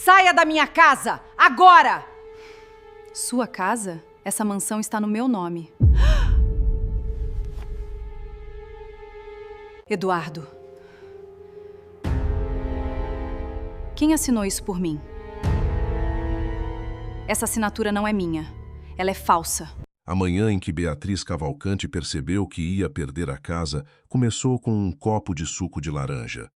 Saia da minha casa, agora! Sua casa? Essa mansão está no meu nome. Eduardo. Quem assinou isso por mim? Essa assinatura não é minha. Ela é falsa. A manhã em que Beatriz Cavalcante percebeu que ia perder a casa começou com um copo de suco de laranja.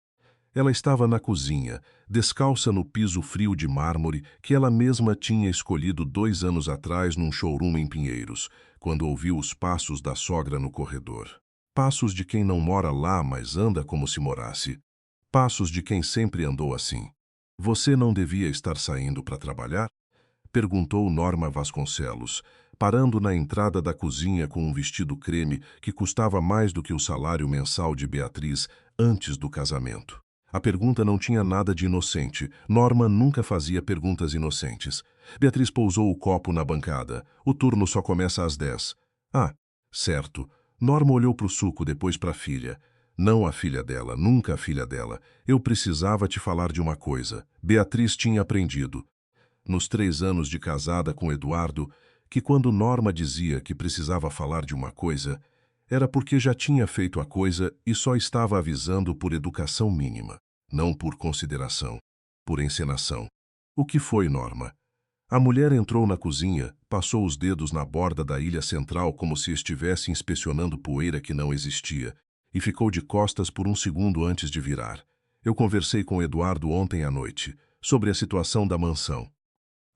Ela estava na cozinha, descalça no piso frio de mármore que ela mesma tinha escolhido 2 anos atrás num showroom em Pinheiros, quando ouviu os passos da sogra no corredor. Passos de quem não mora lá, mas anda como se morasse. Passos de quem sempre andou assim. Você não devia estar saindo para trabalhar? Perguntou Norma Vasconcelos, parando na entrada da cozinha com um vestido creme que custava mais do que o salário mensal de Beatriz antes do casamento. A pergunta não tinha nada de inocente. Norma nunca fazia perguntas inocentes. Beatriz pousou o copo na bancada. O turno só começa às 10. Ah, certo. Norma olhou para o suco, depois para a filha. Não a filha dela, nunca a filha dela. Eu precisava te falar de uma coisa. Beatriz tinha aprendido, nos 3 anos de casada com Eduardo, que quando Norma dizia que precisava falar de uma coisa, era porque já tinha feito a coisa e só estava avisando por educação mínima, não por consideração, por encenação. O que foi, Norma? A mulher entrou na cozinha, passou os dedos na borda da ilha central como se estivesse inspecionando poeira que não existia, e ficou de costas por um segundo antes de virar. Eu conversei com Eduardo ontem à noite, sobre a situação da mansão.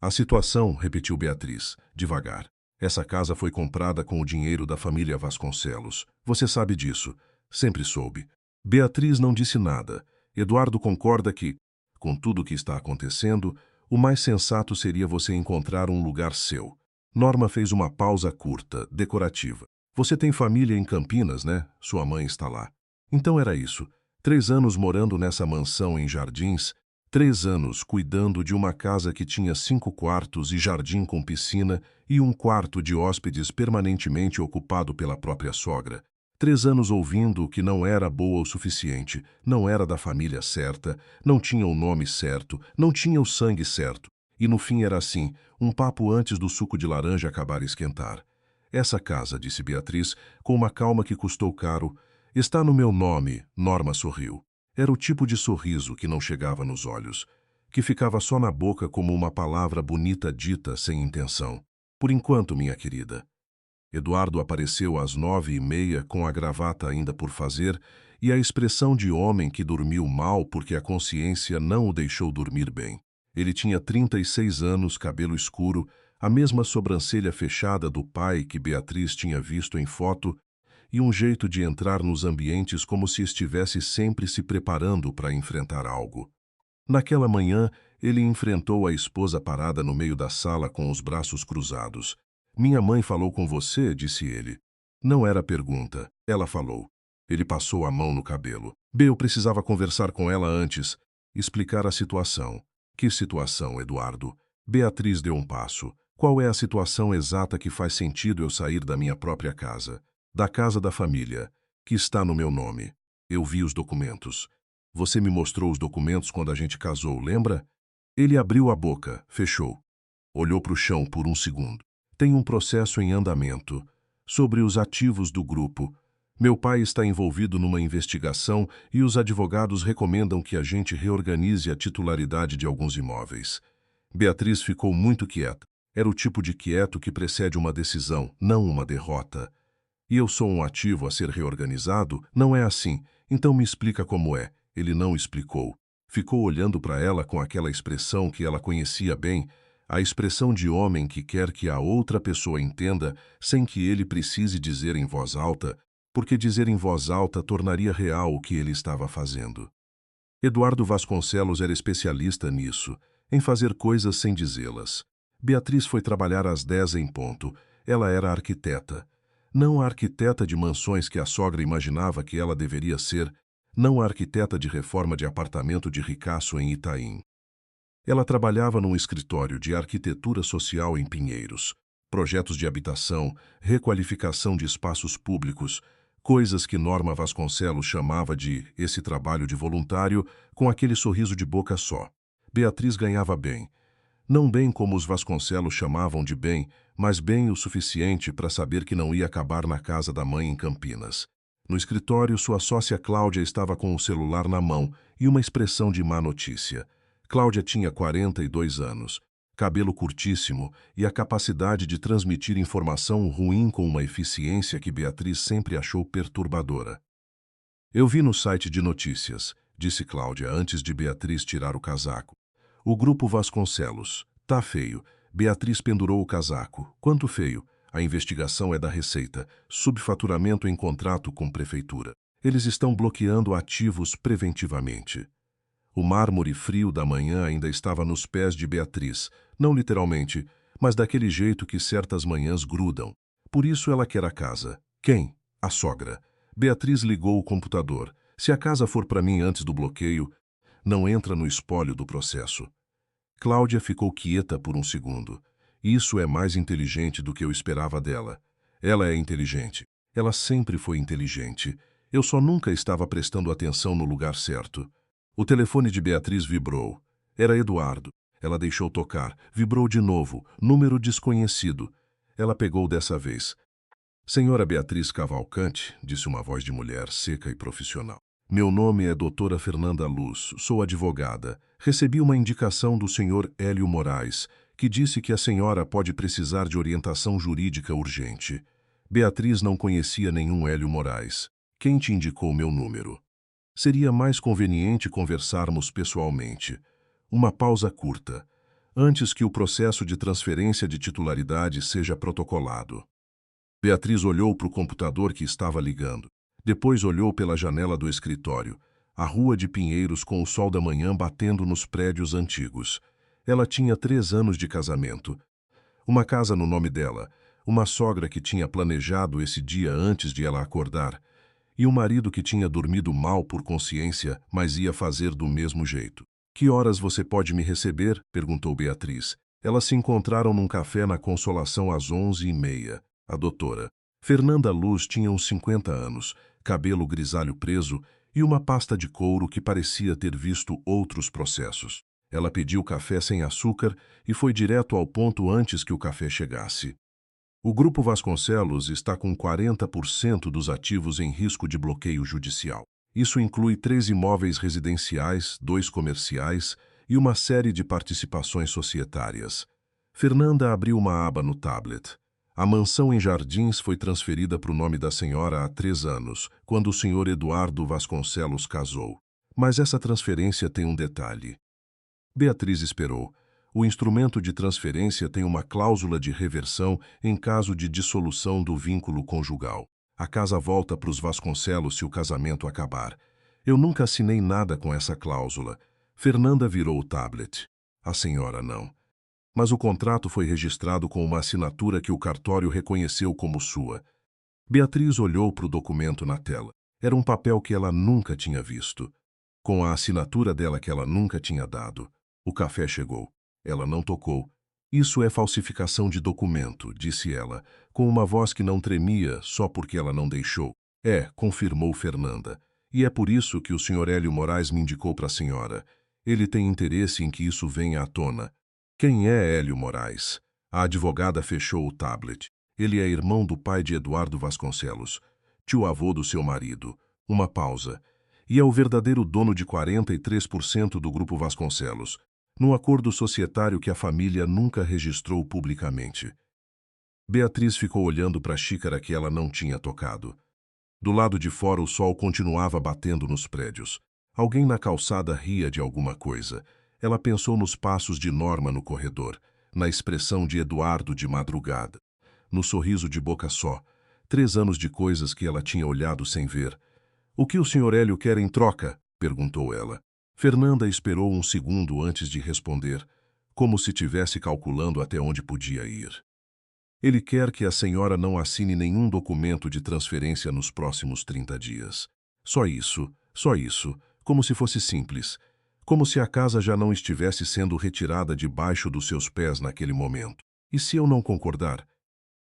A situação, repetiu Beatriz, devagar. Essa casa foi comprada com o dinheiro da família Vasconcelos. Você sabe disso. Sempre soube. Beatriz não disse nada. Eduardo concorda que, com tudo o que está acontecendo, o mais sensato seria você encontrar um lugar seu. Norma fez uma pausa curta, decorativa. Você tem família em Campinas, né? Sua mãe está lá. Então era isso. 3 anos morando nessa mansão em Jardins, 3 anos cuidando de uma casa que tinha 5 quartos e jardim com piscina e um quarto de hóspedes permanentemente ocupado pela própria sogra. 3 anos ouvindo que não era boa o suficiente, não era da família certa, não tinha o nome certo, não tinha o sangue certo. E no fim era assim, um papo antes do suco de laranja acabar esquentar. Essa casa, disse Beatriz, com uma calma que custou caro, está no meu nome, Norma sorriu. Era o tipo de sorriso que não chegava nos olhos, que ficava só na boca como uma palavra bonita dita sem intenção. Por enquanto, minha querida. Eduardo apareceu às 9h30 com a gravata ainda por fazer e a expressão de homem que dormiu mal porque a consciência não o deixou dormir bem. Ele tinha 36 anos, cabelo escuro, a mesma sobrancelha fechada do pai que Beatriz tinha visto em foto e um jeito de entrar nos ambientes como se estivesse sempre se preparando para enfrentar algo. Naquela manhã, ele enfrentou a esposa parada no meio da sala com os braços cruzados. Minha mãe falou com você, disse ele. Não era pergunta, ela falou. Ele passou a mão no cabelo. Eu precisava conversar com ela antes, explicar a situação. Que situação, Eduardo? Beatriz deu um passo. Qual é a situação exata que faz sentido eu sair da minha própria casa? Da casa da família, que está no meu nome. Eu vi os documentos. Você me mostrou os documentos quando a gente casou, lembra? Ele abriu a boca, fechou. Olhou para o chão por um segundo. Tem um processo em andamento. Sobre os ativos do grupo. Meu pai está envolvido numa investigação e os advogados recomendam que a gente reorganize a titularidade de alguns imóveis. Beatriz ficou muito quieta. Era o tipo de quieto que precede uma decisão, não uma derrota. E eu sou um ativo a ser reorganizado? Não é assim. Então me explica como é. Ele não explicou. Ficou olhando para ela com aquela expressão que ela conhecia bem, a expressão de homem que quer que a outra pessoa entenda sem que ele precise dizer em voz alta, porque dizer em voz alta tornaria real o que ele estava fazendo. Eduardo Vasconcelos era especialista nisso, em fazer coisas sem dizê-las. Beatriz foi trabalhar às 10 em ponto. Ela era arquiteta. Não a arquiteta de mansões que a sogra imaginava que ela deveria ser, não a arquiteta de reforma de apartamento de ricaço em Itaim. Ela trabalhava num escritório de arquitetura social em Pinheiros, projetos de habitação, requalificação de espaços públicos, coisas que Norma Vasconcelos chamava de esse trabalho de voluntário com aquele sorriso de boca só. Beatriz ganhava bem. Não bem como os Vasconcelos chamavam de bem, mas bem o suficiente para saber que não ia acabar na casa da mãe em Campinas. No escritório, sua sócia Cláudia estava com o celular na mão e uma expressão de má notícia. Cláudia tinha 42 anos, cabelo curtíssimo e a capacidade de transmitir informação ruim com uma eficiência que Beatriz sempre achou perturbadora. Eu vi no site de notícias, disse Cláudia antes de Beatriz tirar o casaco. O grupo Vasconcelos. Tá feio. Beatriz pendurou o casaco. Quanto feio? A investigação é da Receita. Subfaturamento em contrato com prefeitura. Eles estão bloqueando ativos preventivamente. O mármore frio da manhã ainda estava nos pés de Beatriz. Não literalmente, mas daquele jeito que certas manhãs grudam. Por isso ela quer a casa. Quem? A sogra. Beatriz ligou o computador. Se a casa for para mim antes do bloqueio, não entra no espólio do processo. Cláudia ficou quieta por um segundo. Isso é mais inteligente do que eu esperava dela. Ela é inteligente. Ela sempre foi inteligente. Eu só nunca estava prestando atenção no lugar certo. O telefone de Beatriz vibrou. Era Eduardo. Ela deixou tocar. Vibrou de novo. Número desconhecido. Ela pegou dessa vez. Senhora Beatriz Cavalcante, disse uma voz de mulher seca e profissional. Meu nome é doutora Fernanda Luz, sou advogada. Recebi uma indicação do senhor Hélio Moraes, que disse que a senhora pode precisar de orientação jurídica urgente. Beatriz não conhecia nenhum Hélio Moraes. Quem te indicou meu número? Seria mais conveniente conversarmos pessoalmente. Uma pausa curta, antes que o processo de transferência de titularidade seja protocolado. Beatriz olhou para o computador que estava ligando. Depois olhou pela janela do escritório, a rua de Pinheiros com o sol da manhã batendo nos prédios antigos. Ela tinha 3 anos de casamento. Uma casa no nome dela, uma sogra que tinha planejado esse dia antes de ela acordar, e um marido que tinha dormido mal por consciência, mas ia fazer do mesmo jeito. Que horas você pode me receber? Perguntou Beatriz. Elas se encontraram num café na Consolação às 11h30. A doutora Fernanda Luz tinha uns 50 anos, cabelo grisalho preso e uma pasta de couro que parecia ter visto outros processos. Ela pediu café sem açúcar e foi direto ao ponto antes que o café chegasse. O Grupo Vasconcelos está com 40% dos ativos em risco de bloqueio judicial. Isso inclui 3 imóveis residenciais, 2 comerciais e uma série de participações societárias. Fernanda abriu uma aba no tablet. A mansão em Jardins foi transferida para o nome da senhora há 3 anos, quando o senhor Eduardo Vasconcelos casou. Mas essa transferência tem um detalhe. Beatriz esperou. O instrumento de transferência tem uma cláusula de reversão em caso de dissolução do vínculo conjugal. A casa volta para os Vasconcelos se o casamento acabar. Eu nunca assinei nada com essa cláusula. Fernanda virou o tablet. A senhora não. Mas o contrato foi registrado com uma assinatura que o cartório reconheceu como sua. Beatriz olhou para o documento na tela. Era um papel que ela nunca tinha visto, com a assinatura dela que ela nunca tinha dado. O café chegou. Ela não tocou. Isso é falsificação de documento, disse ela, com uma voz que não tremia só porque ela não deixou. É, confirmou Fernanda. E é por isso que o senhor Hélio Moraes me indicou para a senhora. Ele tem interesse em que isso venha à tona. Quem é Hélio Moraes? A advogada fechou o tablet. Ele é irmão do pai de Eduardo Vasconcelos, tio-avô do seu marido. Uma pausa. E é o verdadeiro dono de 43% do Grupo Vasconcelos, num acordo societário que a família nunca registrou publicamente. Beatriz ficou olhando para a xícara que ela não tinha tocado. Do lado de fora o sol continuava batendo nos prédios. Alguém na calçada ria de alguma coisa. Ela pensou nos passos de Norma no corredor, na expressão de Eduardo de madrugada, no sorriso de boca só, 3 anos de coisas que ela tinha olhado sem ver. O que o senhor Hélio quer em troca? Perguntou ela. Fernanda esperou um segundo antes de responder, como se tivesse calculando até onde podia ir. Ele quer que a senhora não assine nenhum documento de transferência nos próximos 30 dias. Só isso, como se fosse simples. Como se a casa já não estivesse sendo retirada debaixo dos seus pés naquele momento. E se eu não concordar?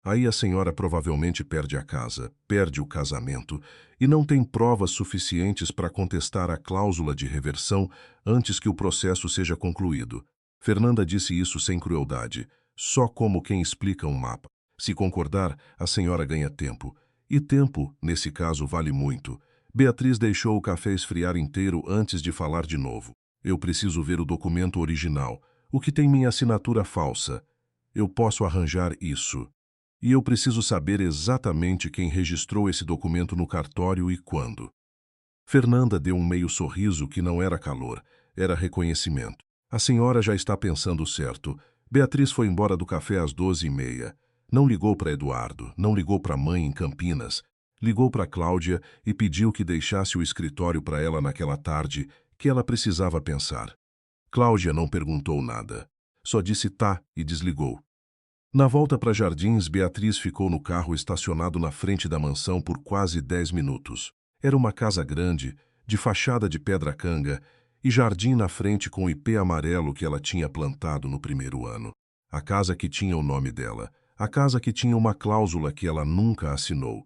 Aí a senhora provavelmente perde a casa, perde o casamento e não tem provas suficientes para contestar a cláusula de reversão antes que o processo seja concluído. Fernanda disse isso sem crueldade, só como quem explica um mapa. Se concordar, a senhora ganha tempo. E tempo, nesse caso, vale muito. Beatriz deixou o café esfriar inteiro antes de falar de novo. Eu preciso ver o documento original. O que tem minha assinatura falsa? Eu posso arranjar isso. E eu preciso saber exatamente quem registrou esse documento no cartório e quando. Fernanda deu um meio sorriso que não era calor, era reconhecimento. A senhora já está pensando certo. Beatriz foi embora do café às 12h30. Não ligou para Eduardo, não ligou para a mãe em Campinas. Ligou para Cláudia e pediu que deixasse o escritório para ela naquela tarde, que ela precisava pensar. Cláudia não perguntou nada. Só disse tá e desligou. Na volta para Jardins, Beatriz ficou no carro estacionado na frente da mansão por quase 10 minutos. Era uma casa grande, de fachada de pedra-canga, e jardim na frente com o ipê amarelo que ela tinha plantado no primeiro ano. A casa que tinha o nome dela. A casa que tinha uma cláusula que ela nunca assinou.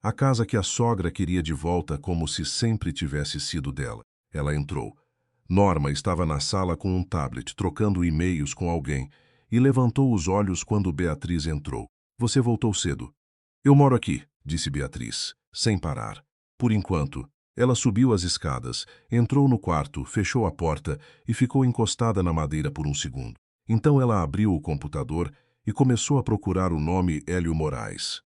A casa que a sogra queria de volta como se sempre tivesse sido dela. Ela entrou. Norma estava na sala com um tablet, trocando e-mails com alguém, e levantou os olhos quando Beatriz entrou. Você voltou cedo. Eu moro aqui, disse Beatriz, sem parar. Por enquanto, ela subiu as escadas, entrou no quarto, fechou a porta e ficou encostada na madeira por um segundo. Então ela abriu o computador e começou a procurar o nome Hélio Moraes.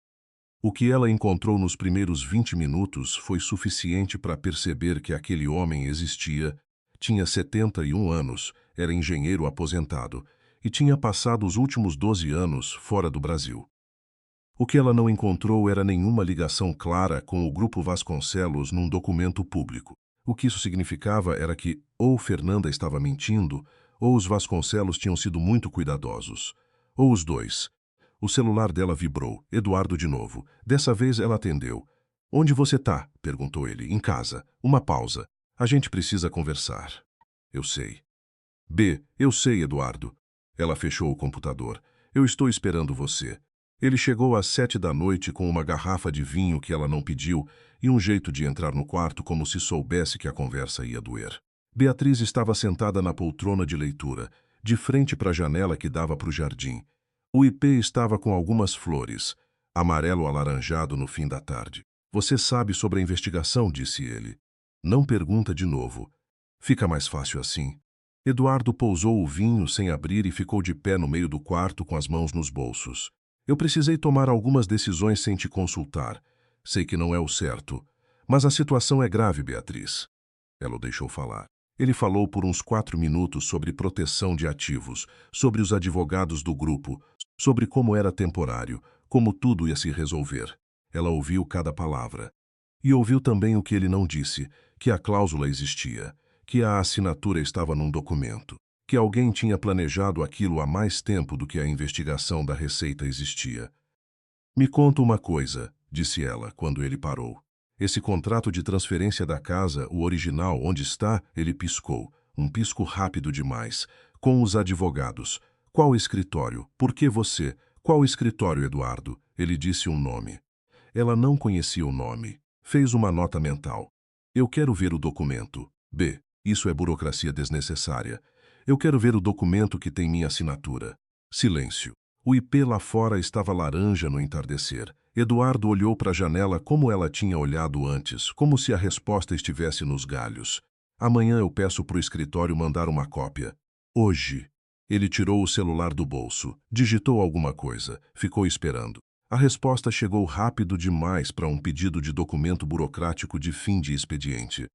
O que ela encontrou nos primeiros 20 minutos foi suficiente para perceber que aquele homem existia, tinha 71 anos, era engenheiro aposentado e tinha passado os últimos 12 anos fora do Brasil. O que ela não encontrou era nenhuma ligação clara com o Grupo Vasconcelos num documento público. O que isso significava era que ou Fernanda estava mentindo, ou os Vasconcelos tinham sido muito cuidadosos. Ou os dois. O celular dela vibrou. Eduardo de novo. Dessa vez ela atendeu. Onde você tá? Perguntou ele. Em casa. Uma pausa. A gente precisa conversar. Eu sei. Eu sei, Eduardo. Ela fechou o computador. Eu estou esperando você. Ele chegou às 7 da noite com uma garrafa de vinho que ela não pediu e um jeito de entrar no quarto como se soubesse que a conversa ia doer. Beatriz estava sentada na poltrona de leitura, de frente para a janela que dava para o jardim. O ipê estava com algumas flores, amarelo alaranjado no fim da tarde. Você sabe sobre a investigação, disse ele. Não pergunta de novo. Fica mais fácil assim. Eduardo pousou o vinho sem abrir e ficou de pé no meio do quarto com as mãos nos bolsos. Eu precisei tomar algumas decisões sem te consultar. Sei que não é o certo. Mas a situação é grave, Beatriz. Ela o deixou falar. Ele falou por uns 4 minutos sobre proteção de ativos, sobre os advogados do grupo, sobre como era temporário, como tudo ia se resolver. Ela ouviu cada palavra. E ouviu também o que ele não disse, que a cláusula existia, que a assinatura estava num documento, que alguém tinha planejado aquilo há mais tempo do que a investigação da Receita existia. Me conta uma coisa, disse ela, quando ele parou. Esse contrato de transferência da casa, o original, onde está? Ele piscou, um pisco rápido demais, com os advogados. Qual escritório? Por que você? Qual escritório, Eduardo? Ele disse um nome. Ela não conhecia o nome. Fez uma nota mental. Eu quero ver o documento. Isso é burocracia desnecessária. Eu quero ver o documento que tem minha assinatura. Silêncio. O ipê lá fora estava laranja no entardecer. Eduardo olhou para a janela como ela tinha olhado antes, como se a resposta estivesse nos galhos. Amanhã eu peço para o escritório mandar uma cópia. Hoje. Ele tirou o celular do bolso, digitou alguma coisa, ficou esperando. A resposta chegou rápido demais para um pedido de documento burocrático de fim de expediente.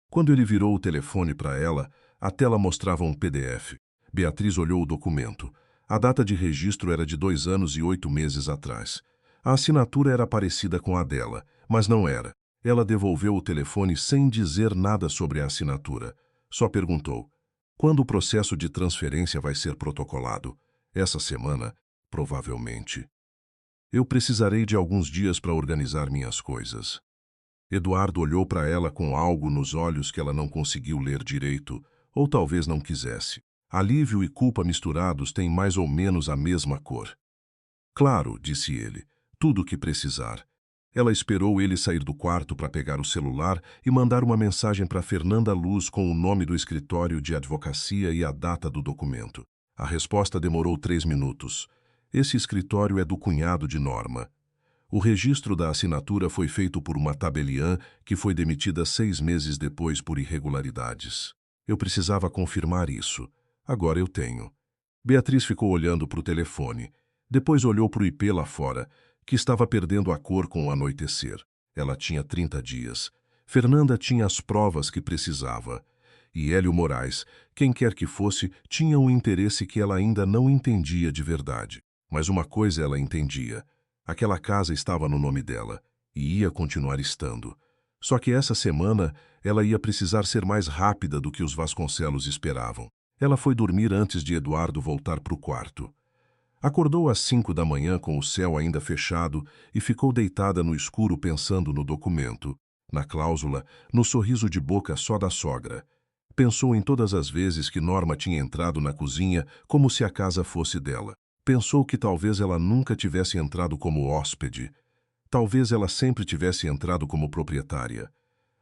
Quando ele virou o telefone para ela, a tela mostrava um PDF. Beatriz olhou o documento. A data de registro era de 2 anos e 8 meses atrás. A assinatura era parecida com a dela, mas não era. Ela devolveu o telefone sem dizer nada sobre a assinatura. Só perguntou: quando o processo de transferência vai ser protocolado? Essa semana, provavelmente. Eu precisarei de alguns dias para organizar minhas coisas. Eduardo olhou para ela com algo nos olhos que ela não conseguiu ler direito, ou talvez não quisesse. Alívio e culpa misturados têm mais ou menos a mesma cor. Claro, disse ele, tudo o que precisar. Ela esperou ele sair do quarto para pegar o celular e mandar uma mensagem para Fernanda Luz com o nome do escritório de advocacia e a data do documento. A resposta demorou 3 minutos. Esse escritório é do cunhado de Norma. O registro da assinatura foi feito por uma tabeliã que foi demitida 6 meses depois por irregularidades. Eu precisava confirmar isso. Agora eu tenho. Beatriz ficou olhando para o telefone. Depois olhou para o IP lá fora, que estava perdendo a cor com o anoitecer. Ela tinha 30 dias. Fernanda tinha as provas que precisava. E Hélio Moraes, quem quer que fosse, tinha um interesse que ela ainda não entendia de verdade. Mas uma coisa ela entendia. Aquela casa estava no nome dela, e ia continuar estando. Só que essa semana ela ia precisar ser mais rápida do que os Vasconcelos esperavam. Ela foi dormir antes de Eduardo voltar para o quarto. Acordou às 5 da manhã com o céu ainda fechado e ficou deitada no escuro pensando no documento, na cláusula, no sorriso de boca só da sogra. Pensou em todas as vezes que Norma tinha entrado na cozinha como se a casa fosse dela. Pensou que talvez ela nunca tivesse entrado como hóspede. Talvez ela sempre tivesse entrado como proprietária.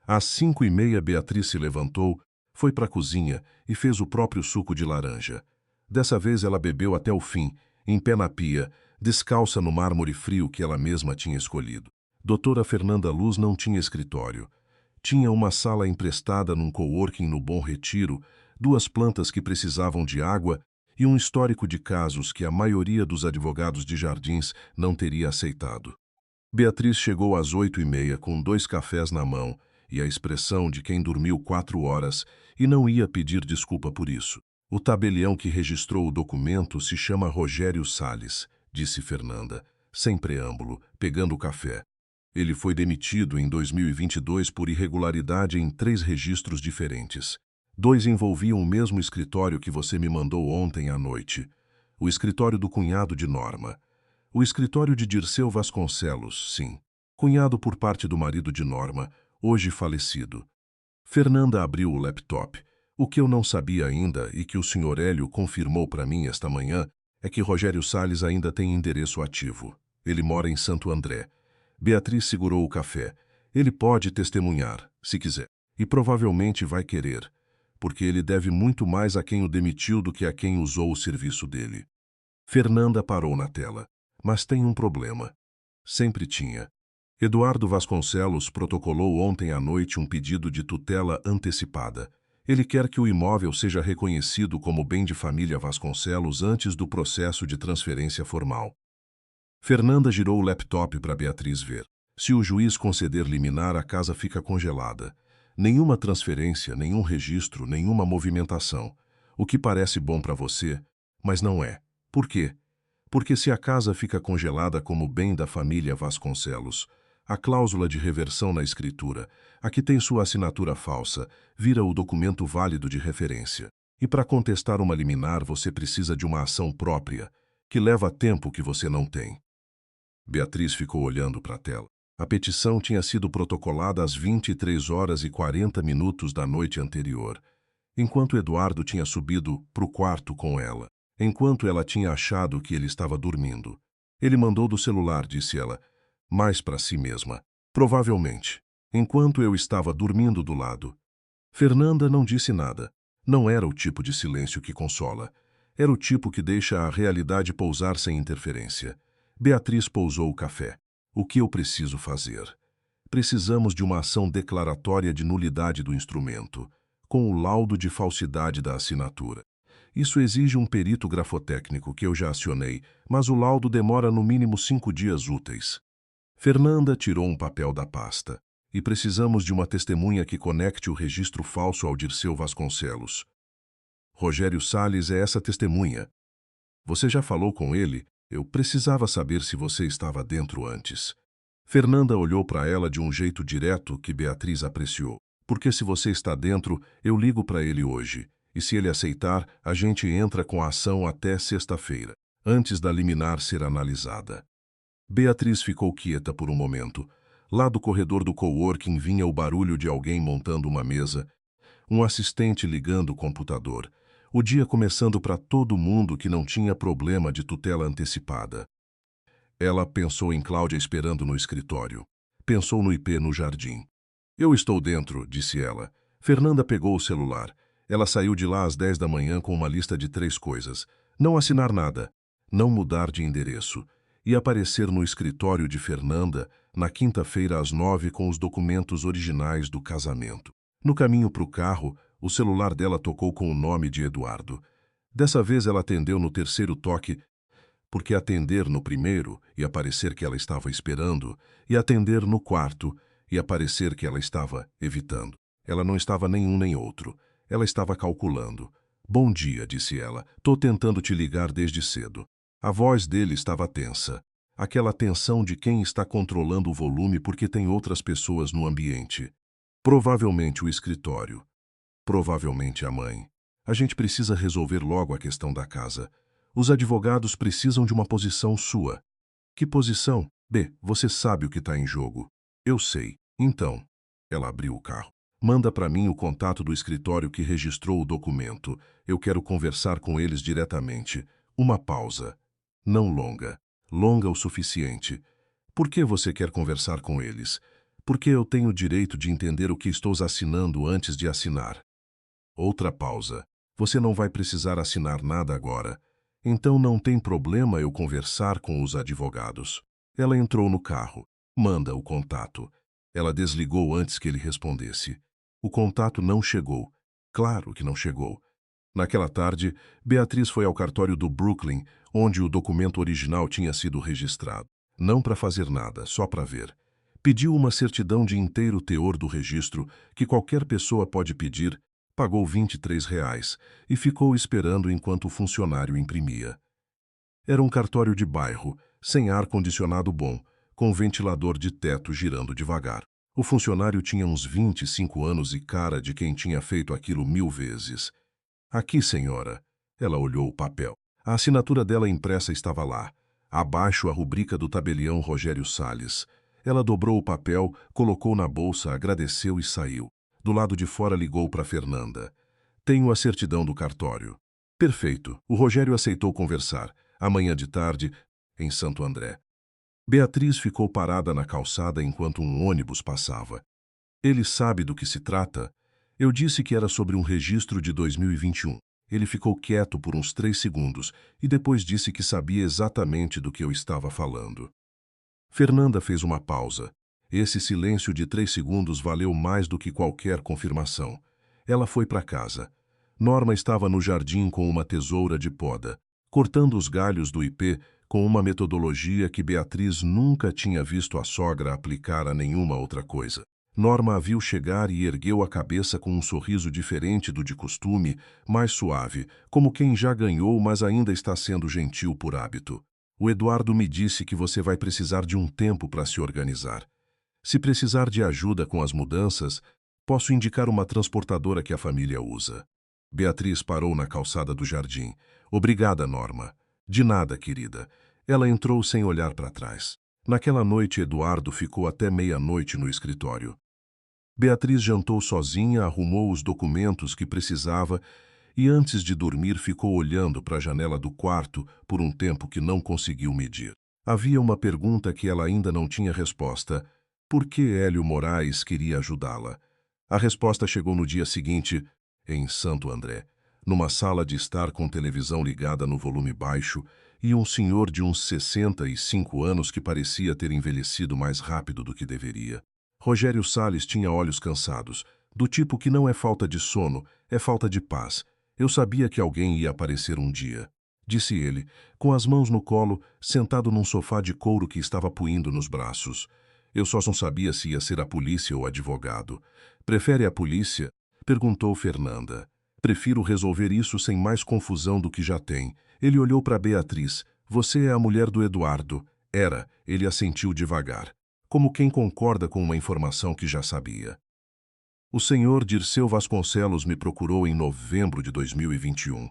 Às 5h30, Beatriz se levantou, foi para a cozinha e fez o próprio suco de laranja. Dessa vez ela bebeu até o fim, em pé na pia, descalça no mármore frio que ela mesma tinha escolhido. Doutora Fernanda Luz não tinha escritório. Tinha uma sala emprestada num coworking no Bom Retiro, 2 plantas que precisavam de água e um histórico de casos que a maioria dos advogados de Jardins não teria aceitado. Beatriz chegou às 8h30 com 2 cafés na mão e a expressão de quem dormiu 4 horas e não ia pedir desculpa por isso. O tabelião que registrou o documento se chama Rogério Salles, disse Fernanda, sem preâmbulo, pegando o café. Ele foi demitido em 2022 por irregularidade em 3 registros diferentes. 2 envolviam o mesmo escritório que você me mandou ontem à noite. O escritório do cunhado de Norma. O escritório de Dirceu Vasconcelos, sim. Cunhado por parte do marido de Norma, hoje falecido. Fernanda abriu o laptop. O que eu não sabia ainda e que o Sr. Hélio confirmou para mim esta manhã é que Rogério Salles ainda tem endereço ativo. Ele mora em Santo André. Beatriz segurou o café. Ele pode testemunhar, se quiser. E provavelmente vai querer, porque ele deve muito mais a quem o demitiu do que a quem usou o serviço dele. Fernanda parou na tela. Mas tem um problema. Sempre tinha. Eduardo Vasconcelos protocolou ontem à noite um pedido de tutela antecipada. Ele quer que o imóvel seja reconhecido como bem de família Vasconcelos antes do processo de transferência formal. Fernanda girou o laptop para Beatriz ver. Se o juiz conceder liminar, a casa fica congelada. Nenhuma transferência, nenhum registro, nenhuma movimentação. O que parece bom para você, mas não é. Por quê? Porque se a casa fica congelada como bem da família Vasconcelos, a cláusula de reversão na escritura, a que tem sua assinatura falsa, vira o documento válido de referência. E para contestar uma liminar você precisa de uma ação própria, que leva tempo que você não tem. Beatriz ficou olhando para a tela. A petição tinha sido protocolada às 23h40 da noite anterior, enquanto Eduardo tinha subido para o quarto com ela, enquanto ela tinha achado que ele estava dormindo. Ele mandou do celular, disse ela, mais para si mesma. Provavelmente, enquanto eu estava dormindo do lado. Fernanda não disse nada. Não era o tipo de silêncio que consola. Era o tipo que deixa a realidade pousar sem interferência. Beatriz pousou o café. O que eu preciso fazer? Precisamos de uma ação declaratória de nulidade do instrumento, com o laudo de falsidade da assinatura. Isso exige um perito grafotécnico que eu já acionei, mas o laudo demora no mínimo 5 dias úteis. Fernanda tirou um papel da pasta. E precisamos de uma testemunha que conecte o registro falso ao Dirceu Vasconcelos. Rogério Salles é essa testemunha. Você já falou com ele? Eu precisava saber se você estava dentro antes. Fernanda olhou para ela de um jeito direto que Beatriz apreciou. Porque se você está dentro, eu ligo para ele hoje. E se ele aceitar, a gente entra com a ação até sexta-feira, antes da liminar ser analisada. Beatriz ficou quieta por um momento. Lá do corredor do coworking vinha o barulho de alguém montando uma mesa, um assistente ligando o computador. O dia começando para todo mundo que não tinha problema de tutela antecipada. Ela pensou em Cláudia esperando no escritório. Pensou no IP no jardim. Eu estou dentro, disse ela. Fernanda pegou o celular. Ela saiu de lá às 10 da manhã com uma lista de 3 coisas. Não assinar nada. Não mudar de endereço. E aparecer no escritório de Fernanda na quinta-feira às 9 com os documentos originais do casamento. No caminho para o carro, o celular dela tocou com o nome de Eduardo. Dessa vez ela atendeu no terceiro toque, porque atender no primeiro e aparecer que ela estava esperando, e atender no quarto e aparecer que ela estava evitando. Ela não estava nenhum nem outro. Ela estava calculando. Bom dia, disse ela. Tô tentando te ligar desde cedo. A voz dele estava tensa. Aquela tensão de quem está controlando o volume porque tem outras pessoas no ambiente. Provavelmente o escritório. Provavelmente a mãe. A gente precisa resolver logo a questão da casa. Os advogados precisam de uma posição sua. Que posição? B, você sabe o que está em jogo. Eu sei. Então, ela abriu o carro. Manda para mim o contato do escritório que registrou o documento. Eu quero conversar com eles diretamente. Uma pausa. Não longa. Longa o suficiente. Por que você quer conversar com eles? Porque eu tenho o direito de entender o que estou assinando antes de assinar. Outra pausa. Você não vai precisar assinar nada agora. Então não tem problema eu conversar com os advogados. Ela entrou no carro. Manda o contato. Ela desligou antes que ele respondesse. O contato não chegou. Claro que não chegou. Naquela tarde, Beatriz foi ao cartório do Brooklyn, onde o documento original tinha sido registrado. Não para fazer nada, só para ver. Pediu uma certidão de inteiro teor do registro, que qualquer pessoa pode pedir, pagou R$ 23 e ficou esperando enquanto o funcionário imprimia. Era um cartório de bairro, sem ar-condicionado bom, com ventilador de teto girando devagar. O funcionário tinha uns 25 anos e cara de quem tinha feito aquilo 1000 vezes. Aqui, senhora. Ela olhou o papel. A assinatura dela impressa estava lá. Abaixo a rubrica do tabelião Rogério Salles. Ela dobrou o papel, colocou na bolsa, agradeceu e saiu. Do lado de fora ligou para Fernanda. Tenho a certidão do cartório. Perfeito. O Rogério aceitou conversar. Amanhã de tarde, em Santo André. Beatriz ficou parada na calçada enquanto um ônibus passava. Ele sabe do que se trata? Eu disse que era sobre um registro de 2021. Ele ficou quieto por uns 3 segundos e depois disse que sabia exatamente do que eu estava falando. Fernanda fez uma pausa. Esse silêncio de 3 segundos valeu mais do que qualquer confirmação. Ela foi para casa. Norma estava no jardim com uma tesoura de poda, cortando os galhos do ipê com uma metodologia que Beatriz nunca tinha visto a sogra aplicar a nenhuma outra coisa. Norma a viu chegar e ergueu a cabeça com um sorriso diferente do de costume, mais suave, como quem já ganhou, mas ainda está sendo gentil por hábito. O Eduardo me disse que você vai precisar de um tempo para se organizar. Se precisar de ajuda com as mudanças, posso indicar uma transportadora que a família usa. Beatriz parou na calçada do jardim. Obrigada, Norma. De nada, querida. Ela entrou sem olhar para trás. Naquela noite, Eduardo ficou até meia-noite no escritório. Beatriz jantou sozinha, arrumou os documentos que precisava e, antes de dormir, ficou olhando para a janela do quarto por um tempo que não conseguiu medir. Havia uma pergunta que ela ainda não tinha resposta. Por que Hélio Moraes queria ajudá-la? A resposta chegou no dia seguinte, em Santo André, numa sala de estar com televisão ligada no volume baixo e um senhor de uns 65 anos que parecia ter envelhecido mais rápido do que deveria. Rogério Salles tinha olhos cansados, do tipo que não é falta de sono, é falta de paz. Eu sabia que alguém ia aparecer um dia, disse ele, com as mãos no colo, sentado num sofá de couro que estava puindo nos braços. Eu só não sabia se ia ser a polícia ou advogado. Prefere a polícia? Perguntou Fernanda. Prefiro resolver isso sem mais confusão do que já tem. Ele olhou para Beatriz. Você é a mulher do Eduardo. Era, ele assentiu devagar, como quem concorda com uma informação que já sabia. O senhor Dirceu Vasconcelos me procurou em novembro de 2021.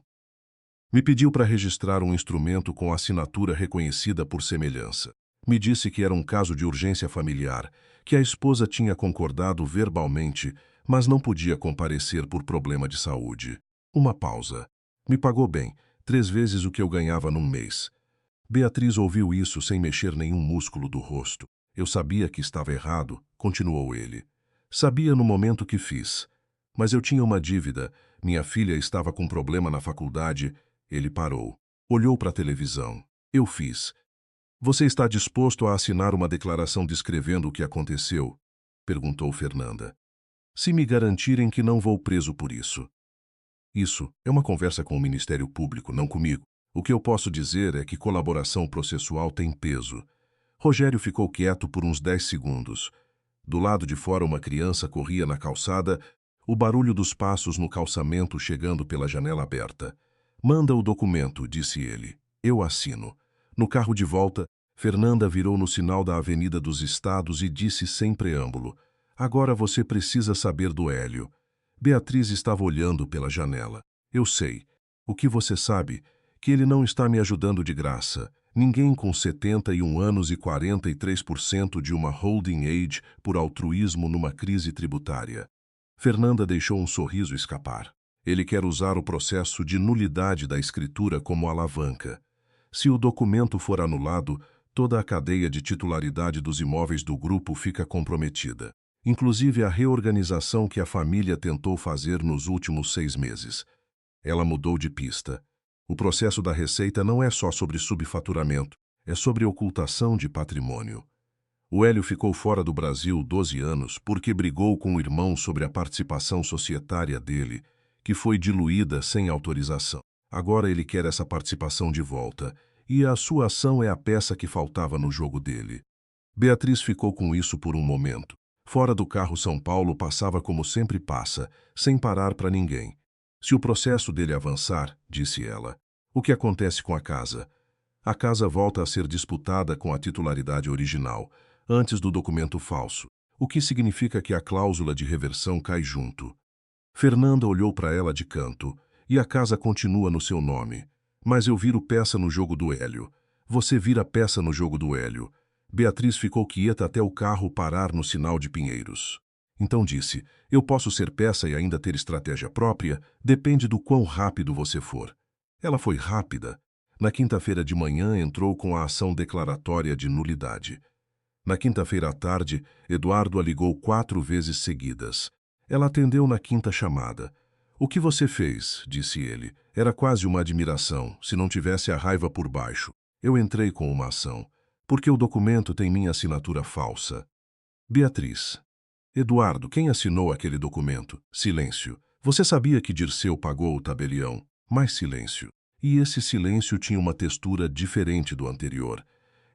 Me pediu para registrar um instrumento com assinatura reconhecida por semelhança. Me disse que era um caso de urgência familiar, que a esposa tinha concordado verbalmente, mas não podia comparecer por problema de saúde. Uma pausa. Me pagou bem, 3 vezes o que eu ganhava num mês. Beatriz ouviu isso sem mexer nenhum músculo do rosto. Eu sabia que estava errado, continuou ele. Sabia no momento que fiz. Mas eu tinha uma dívida. Minha filha estava com problema na faculdade. Ele parou. Olhou para a televisão. Eu fiz. Você está disposto a assinar uma declaração descrevendo o que aconteceu? Perguntou Fernanda. Se me garantirem que não vou preso por isso. Isso é uma conversa com o Ministério Público, não comigo. O que eu posso dizer é que colaboração processual tem peso. Rogério ficou quieto por uns 10 segundos. Do lado de fora uma criança corria na calçada, o barulho dos passos no calçamento chegando pela janela aberta. Manda o documento, disse ele. Eu assino. No carro de volta, Fernanda virou no sinal da Avenida dos Estados e disse sem preâmbulo. Agora você precisa saber do Hélio. Beatriz estava olhando pela janela. Eu sei. O que você sabe? Que ele não está me ajudando de graça. Ninguém com 71 anos e 43% de uma holding age por altruísmo numa crise tributária. Fernanda deixou um sorriso escapar. Ele quer usar o processo de nulidade da escritura como alavanca. Se o documento for anulado, toda a cadeia de titularidade dos imóveis do grupo fica comprometida. Inclusive a reorganização que a família tentou fazer nos últimos 6 meses. Ela mudou de pista. O processo da Receita não é só sobre subfaturamento, é sobre ocultação de patrimônio. O Hélio ficou fora do Brasil 12 anos porque brigou com o irmão sobre a participação societária dele, que foi diluída sem autorização. Agora ele quer essa participação de volta, e a sua ação é a peça que faltava no jogo dele. Beatriz ficou com isso por um momento. Fora do carro, São Paulo passava como sempre passa, sem parar para ninguém. Se o processo dele avançar, disse ela, o que acontece com a casa? A casa volta a ser disputada com a titularidade original, antes do documento falso, o que significa que a cláusula de reversão cai junto. Fernanda olhou para ela de canto, e a casa continua no seu nome. Mas eu viro peça no jogo do Hélio. Você vira peça no jogo do Hélio. Beatriz ficou quieta até o carro parar no sinal de Pinheiros. Então disse, eu posso ser peça e ainda ter estratégia própria, depende do quão rápido você for. Ela foi rápida. Na quinta-feira de manhã entrou com a ação declaratória de nulidade. Na quinta-feira à tarde, Eduardo a ligou 4 vezes seguidas. Ela atendeu na quinta chamada. O que você fez, disse ele, era quase uma admiração, se não tivesse a raiva por baixo. Eu entrei com uma ação, porque o documento tem minha assinatura falsa. Beatriz. Eduardo, quem assinou aquele documento? Silêncio. Você sabia que Dirceu pagou o tabelião? Mais silêncio. E esse silêncio tinha uma textura diferente do anterior.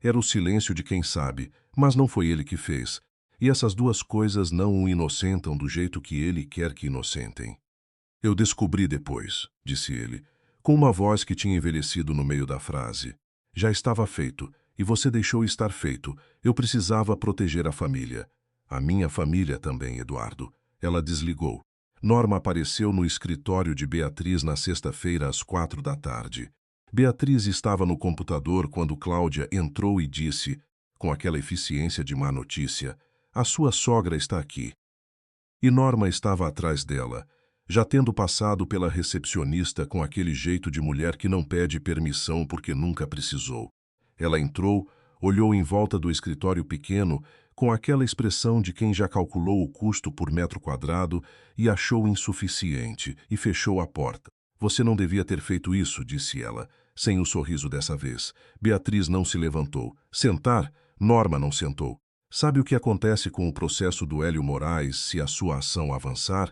Era o silêncio de quem sabe, mas não foi ele que fez. E essas duas coisas não o inocentam do jeito que ele quer que inocentem. Eu descobri depois, disse ele, com uma voz que tinha envelhecido no meio da frase. Já estava feito, e você deixou estar feito. Eu precisava proteger a família. A minha família também, Eduardo. Ela desligou. Norma apareceu no escritório de Beatriz na sexta-feira às 4 da tarde. Beatriz estava no computador quando Cláudia entrou e disse, com aquela eficiência de má notícia, a sua sogra está aqui. E Norma estava atrás dela, já tendo passado pela recepcionista com aquele jeito de mulher que não pede permissão porque nunca precisou. Ela entrou, olhou em volta do escritório pequeno, com aquela expressão de quem já calculou o custo por metro quadrado e achou insuficiente, e fechou a porta. Você não devia ter feito isso, disse ela, sem o sorriso dessa vez. Beatriz não se levantou. Sentar? Norma não sentou. Sabe o que acontece com o processo do Hélio Moraes se a sua ação avançar?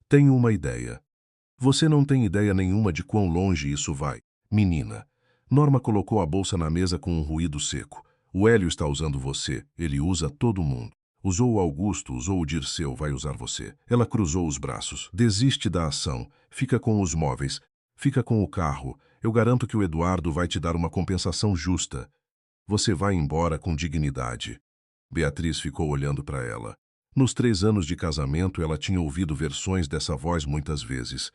Tenho uma ideia. Você não tem ideia nenhuma de quão longe isso vai. Menina. Norma colocou a bolsa na mesa com um ruído seco. O Hélio está usando você. Ele usa todo mundo. Usou o Augusto, usou o Dirceu, vai usar você. Ela cruzou os braços. Desiste da ação. Fica com os móveis. Fica com o carro. Eu garanto que o Eduardo vai te dar uma compensação justa. Você vai embora com dignidade. Beatriz ficou olhando para ela. Nos 3 anos de casamento, ela tinha ouvido versões dessa voz muitas vezes.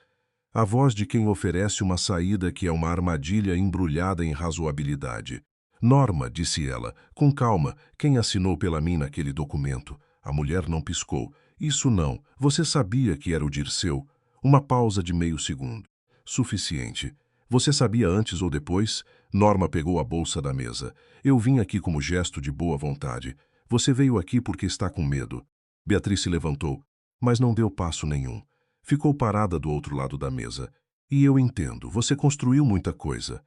A voz de quem oferece uma saída que é uma armadilha embrulhada em razoabilidade. Norma, disse ela, com calma, quem assinou pela mim naquele documento? A mulher não piscou. Isso não. Você sabia que era o Dirceu? Uma pausa de meio segundo. Suficiente. Você sabia antes ou depois? Norma pegou a bolsa da mesa. Eu vim aqui como gesto de boa vontade. Você veio aqui porque está com medo. Beatriz se levantou, mas não deu passo nenhum. Ficou parada do outro lado da mesa. E eu entendo, você construiu muita coisa.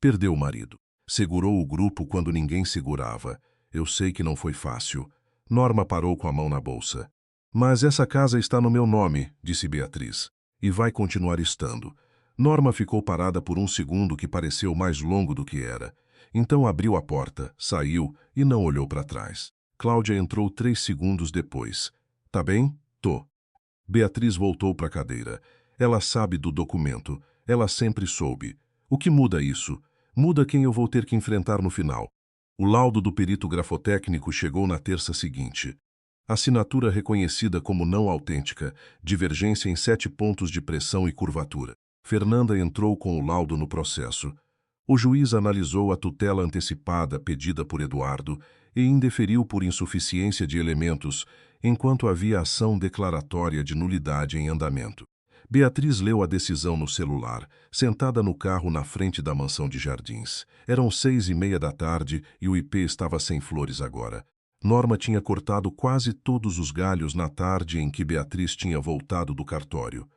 Perdeu o marido. Segurou o grupo quando ninguém segurava. Eu sei que não foi fácil. Norma parou com a mão na bolsa. Mas essa casa está no meu nome, disse Beatriz. E vai continuar estando. Norma ficou parada por um segundo que pareceu mais longo do que era. Então abriu a porta, saiu e não olhou para trás. Cláudia entrou 3 segundos depois. Tá bem? Tô. Beatriz voltou para a cadeira. Ela sabe do documento. Ela sempre soube. O que muda isso? Muda quem eu vou ter que enfrentar no final. O laudo do perito grafotécnico chegou na terça seguinte. Assinatura reconhecida como não autêntica, divergência em 7 pontos de pressão e curvatura. Fernanda entrou com o laudo no processo. O juiz analisou a tutela antecipada pedida por Eduardo e indeferiu por insuficiência de elementos, enquanto havia ação declaratória de nulidade em andamento. Beatriz leu a decisão no celular, sentada no carro na frente da mansão de Jardins. Eram 6:30 da tarde e o ipê estava sem flores agora. Norma tinha cortado quase todos os galhos na tarde em que Beatriz tinha voltado do cartório.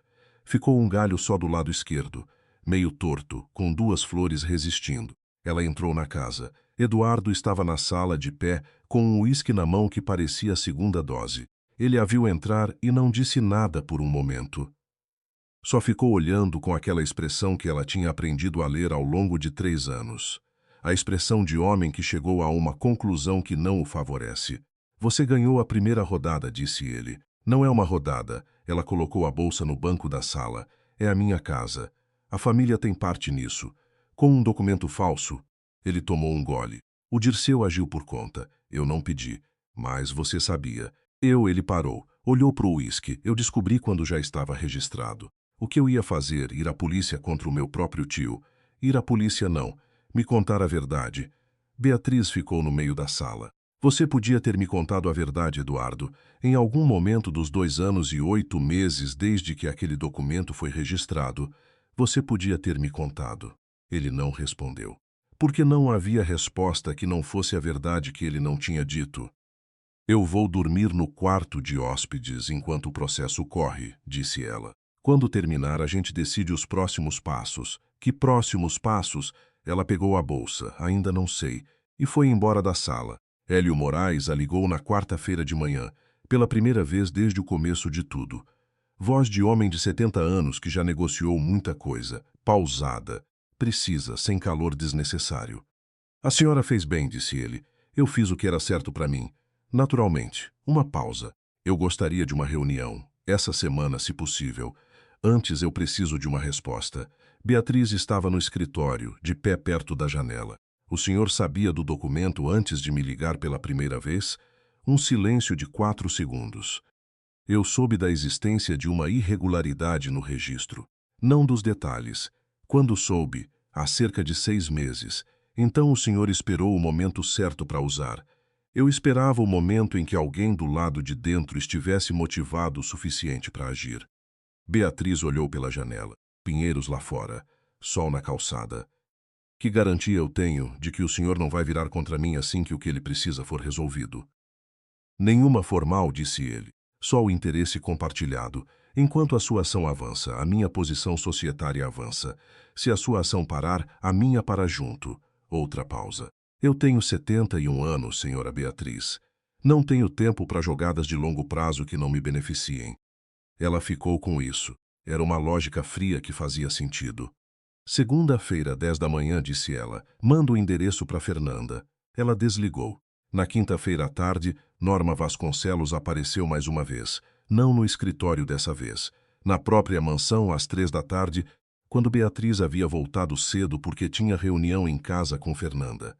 Ficou um galho só do lado esquerdo, meio torto, com 2 flores resistindo. Ela entrou na casa. Eduardo estava na sala de pé, com um uísque na mão que parecia a segunda dose. Ele a viu entrar e não disse nada por um momento. Só ficou olhando com aquela expressão que ela tinha aprendido a ler ao longo de 3 anos. A expressão de homem que chegou a uma conclusão que não o favorece. Você ganhou a primeira rodada, disse ele. Não é uma rodada. Ela colocou a bolsa no banco da sala. É a minha casa. A família tem parte nisso. Com um documento falso, ele tomou um gole. O Dirceu agiu por conta. Eu não pedi. Mas você sabia. Ele parou. Olhou para o uísque. Eu descobri quando já estava registrado. O que eu ia fazer? Ir à polícia contra o meu próprio tio? Ir à polícia não. Me contar a verdade. Beatriz ficou no meio da sala. Você podia ter me contado a verdade, Eduardo. Em algum momento dos 2 anos e 8 meses desde que aquele documento foi registrado, você podia ter me contado. Ele não respondeu. Porque não havia resposta que não fosse a verdade que ele não tinha dito. Eu vou dormir no quarto de hóspedes enquanto o processo corre, disse ela. Quando terminar, a gente decide os próximos passos. Que próximos passos? Ela pegou a bolsa, ainda não sei, e foi embora da sala. Hélio Moraes a ligou na quarta-feira de manhã, pela primeira vez desde o começo de tudo. Voz de homem de 70 anos que já negociou muita coisa, pausada, precisa, sem calor desnecessário. A senhora fez bem, disse ele. Eu fiz o que era certo para mim. Naturalmente, uma pausa. Eu gostaria de uma reunião, essa semana, se possível. Antes eu preciso de uma resposta. Beatriz estava no escritório, de pé perto da janela. O senhor sabia do documento antes de me ligar pela primeira vez? Um silêncio de 4 segundos. Eu soube da existência de uma irregularidade no registro. Não dos detalhes. Quando soube, há cerca de 6 meses. Então o senhor esperou o momento certo para usar. Eu esperava o momento em que alguém do lado de dentro estivesse motivado o suficiente para agir. Beatriz olhou pela janela. Pinheiros lá fora. Sol na calçada. Que garantia eu tenho de que o senhor não vai virar contra mim assim que o que ele precisa for resolvido? Nenhuma formal, disse ele. Só o interesse compartilhado. Enquanto a sua ação avança, a minha posição societária avança. Se a sua ação parar, a minha para junto. Outra pausa. Eu tenho 71 anos, senhora Beatriz. Não tenho tempo para jogadas de longo prazo que não me beneficiem. Ela ficou com isso. Era uma lógica fria que fazia sentido. Segunda-feira, 10 da manhã, disse ela. Manda o endereço para Fernanda. Ela desligou. Na quinta-feira à tarde, Norma Vasconcelos apareceu mais uma vez. Não no escritório dessa vez. Na própria mansão, às 3 da tarde, quando Beatriz havia voltado cedo porque tinha reunião em casa com Fernanda.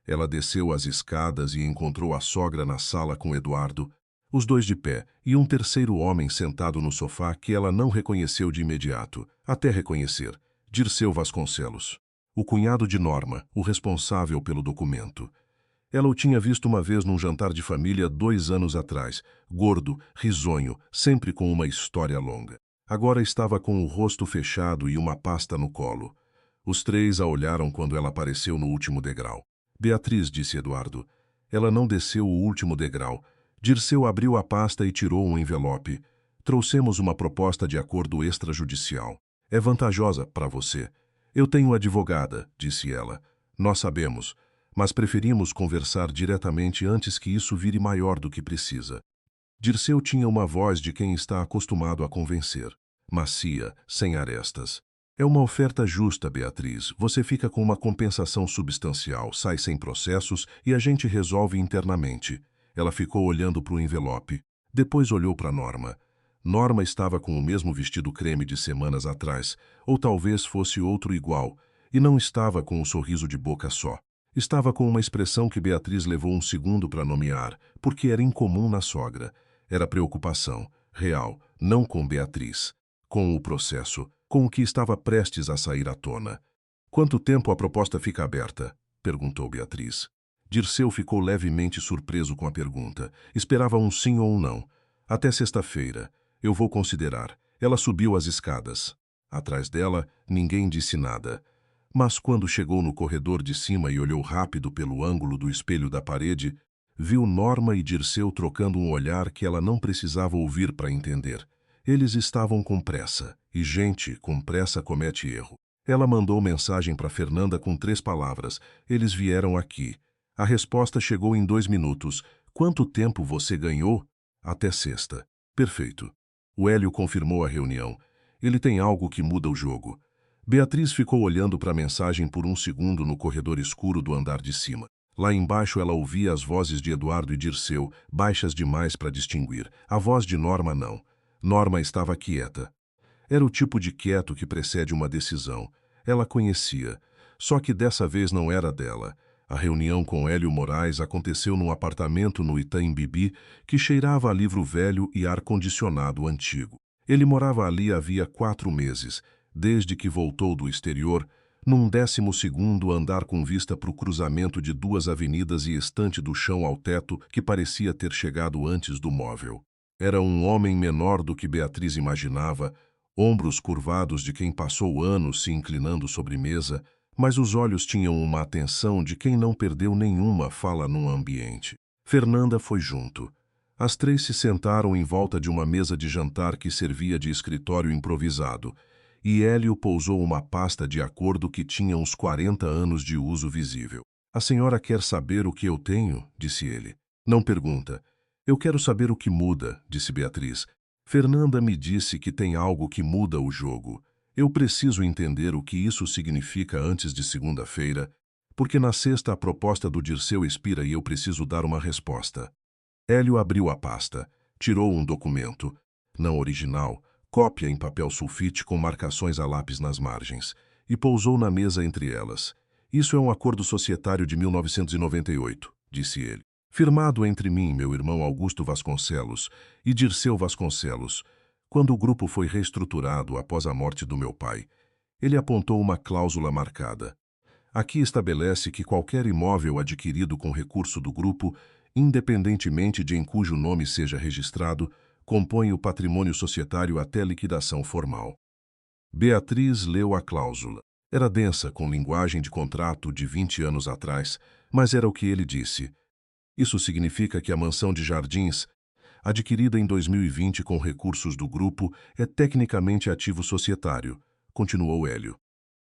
Ela desceu as escadas e encontrou a sogra na sala com Eduardo, os dois de pé, e um terceiro homem sentado no sofá que ela não reconheceu de imediato, até reconhecer. Dirceu Vasconcelos. O cunhado de Norma, o responsável pelo documento. Ela o tinha visto uma vez num jantar de família 2 anos atrás, gordo, risonho, sempre com uma história longa. Agora estava com o rosto fechado e uma pasta no colo. Os três a olharam quando ela apareceu no último degrau. Beatriz, disse Eduardo. Ela não desceu o último degrau. Dirceu abriu a pasta e tirou um envelope. Trouxemos uma proposta de acordo extrajudicial. É vantajosa para você. Eu tenho advogada, disse ela. Nós sabemos, mas preferimos conversar diretamente antes que isso vire maior do que precisa. Dirceu tinha uma voz de quem está acostumado a convencer. Macia, sem arestas. É uma oferta justa, Beatriz. Você fica com uma compensação substancial, sai sem processos e a gente resolve internamente. Ela ficou olhando para o envelope. Depois olhou para Norma. Norma estava com o mesmo vestido creme de semanas atrás, ou talvez fosse outro igual, e não estava com um sorriso de boca só. Estava com uma expressão que Beatriz levou um segundo para nomear, porque era incomum na sogra. Era preocupação, real, não com Beatriz. Com o processo, com o que estava prestes a sair à tona. Quanto tempo a proposta fica aberta? Perguntou Beatriz. Dirceu ficou levemente surpreso com a pergunta. Esperava um sim ou um não. Até sexta-feira. Eu vou considerar. Ela subiu as escadas. Atrás dela, ninguém disse nada. Mas quando chegou no corredor de cima e olhou rápido pelo ângulo do espelho da parede, viu Norma e Dirceu trocando um olhar que ela não precisava ouvir para entender. Eles estavam com pressa, e gente com pressa comete erro. Ela mandou mensagem para Fernanda com 3 palavras. Eles vieram aqui. A resposta chegou em 2 minutos. Quanto tempo você ganhou? Até sexta. Perfeito. O Hélio confirmou a reunião. Ele tem algo que muda o jogo. Beatriz ficou olhando para a mensagem por um segundo no corredor escuro do andar de cima. Lá embaixo ela ouvia as vozes de Eduardo e Dirceu, baixas demais para distinguir. A voz de Norma não. Norma estava quieta. Era o tipo de quieto que precede uma decisão. Ela conhecia. Só que dessa vez não era dela. A reunião com Hélio Moraes aconteceu num apartamento no Itaim Bibi que cheirava a livro velho e ar-condicionado antigo. Ele morava ali havia 4 meses, desde que voltou do exterior, num 12º andar com vista para o cruzamento de 2 avenidas e estante do chão ao teto que parecia ter chegado antes do móvel. Era um homem menor do que Beatriz imaginava, ombros curvados de quem passou anos se inclinando sobre mesa, mas os olhos tinham uma atenção de quem não perdeu nenhuma fala num ambiente. Fernanda foi junto. As 3 se sentaram em volta de uma mesa de jantar que servia de escritório improvisado, e Hélio pousou uma pasta de acordo que tinha uns 40 anos de uso visível. A senhora quer saber o que eu tenho? Disse ele. Não pergunta. Eu quero saber o que muda, disse Beatriz. Fernanda me disse que tem algo que muda o jogo. Eu preciso entender o que isso significa antes de segunda-feira, porque na sexta a proposta do Dirceu expira e eu preciso dar uma resposta. Hélio abriu a pasta, tirou um documento. Não original, cópia em papel sulfite com marcações a lápis nas margens, e pousou na mesa entre elas. Isso é um acordo societário de 1998, disse ele. Firmado entre mim, meu irmão Augusto Vasconcelos, e Dirceu Vasconcelos, quando o grupo foi reestruturado após a morte do meu pai. Ele apontou uma cláusula marcada. Aqui estabelece que qualquer imóvel adquirido com recurso do grupo, independentemente de em cujo nome seja registrado, compõe o patrimônio societário até liquidação formal. Beatriz leu a cláusula. Era densa, com linguagem de contrato de 20 anos atrás, mas era o que ele disse. Isso significa que a mansão de Jardins, adquirida em 2020 com recursos do grupo, é tecnicamente ativo societário, continuou Hélio.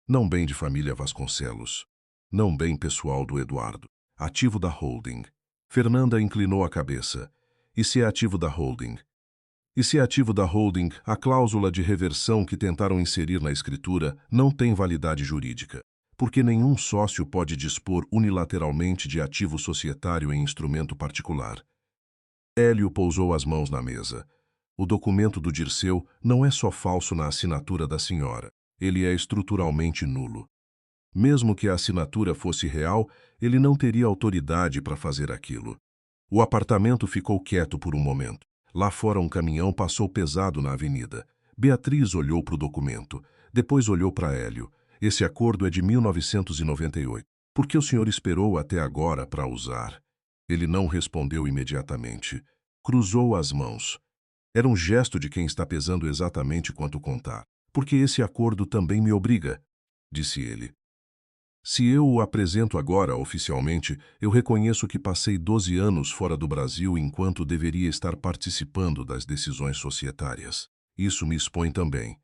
Não bem de família Vasconcelos. Não bem pessoal do Eduardo. Ativo da holding. Fernanda inclinou a cabeça. E se é ativo da holding? E se é ativo da holding, a cláusula de reversão que tentaram inserir na escritura não tem validade jurídica, porque nenhum sócio pode dispor unilateralmente de ativo societário em instrumento particular. Hélio pousou as mãos na mesa. O documento do Dirceu não é só falso na assinatura da senhora, ele é estruturalmente nulo. Mesmo que a assinatura fosse real, ele não teria autoridade para fazer aquilo. O apartamento ficou quieto por um momento. Lá fora um caminhão passou pesado na avenida. Beatriz olhou para o documento, depois olhou para Hélio. Esse acordo é de 1998. Por que o senhor esperou até agora para usar? Ele não respondeu imediatamente. Cruzou as mãos. Era um gesto de quem está pesando exatamente quanto contar. Porque esse acordo também me obriga. disse ele. Se eu o apresento agora oficialmente, eu reconheço que passei 12 anos fora do Brasil enquanto deveria estar participando das decisões societárias. Isso me expõe também.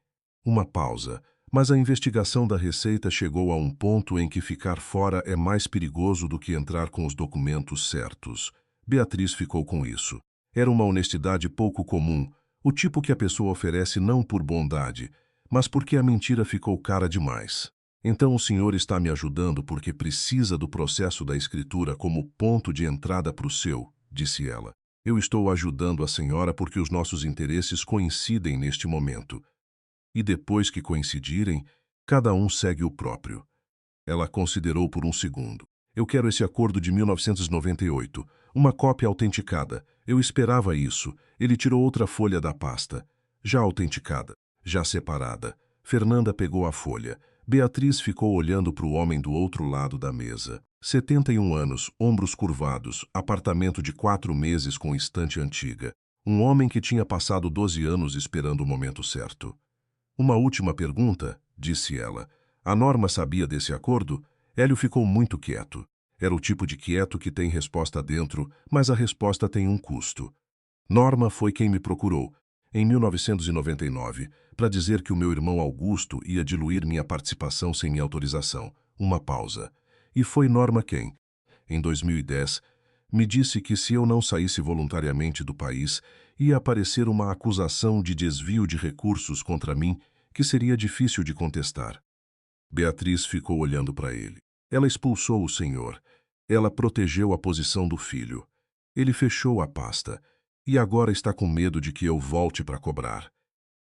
Uma pausa, mas a investigação da Receita chegou a um ponto em que ficar fora é mais perigoso do que entrar com os documentos certos. Beatriz ficou com isso. Era uma honestidade pouco comum, o tipo que a pessoa oferece não por bondade, mas porque a mentira ficou cara demais. Então o senhor está me ajudando porque precisa do processo da escritura como ponto de entrada para o seu, disse ela. Eu estou ajudando a senhora porque os nossos interesses coincidem neste momento. E depois que coincidirem, cada um segue o próprio. Ela considerou por um segundo. Eu quero esse acordo de 1998, uma cópia autenticada. Eu esperava isso. Ele tirou outra folha da pasta. Já autenticada, já separada. Fernanda pegou a folha. Beatriz ficou olhando para o homem do outro lado da mesa. 71 anos, ombros curvados, apartamento de 4 meses com estante antiga. Um homem que tinha passado 12 anos esperando o momento certo. Uma última pergunta, disse ela. A Norma sabia desse acordo? Hélio ficou muito quieto. Era o tipo de quieto que tem resposta dentro, mas a resposta tem um custo. Norma foi quem me procurou, em 1999, para dizer que o meu irmão Augusto ia diluir minha participação sem minha autorização. Uma pausa. E foi Norma quem, em 2010, me disse que se eu não saísse voluntariamente do país, ia aparecer uma acusação de desvio de recursos contra mim que seria difícil de contestar. Beatriz ficou olhando para ele. Ela expulsou o senhor. Ela protegeu a posição do filho. Ele fechou a pasta e agora está com medo de que eu volte para cobrar.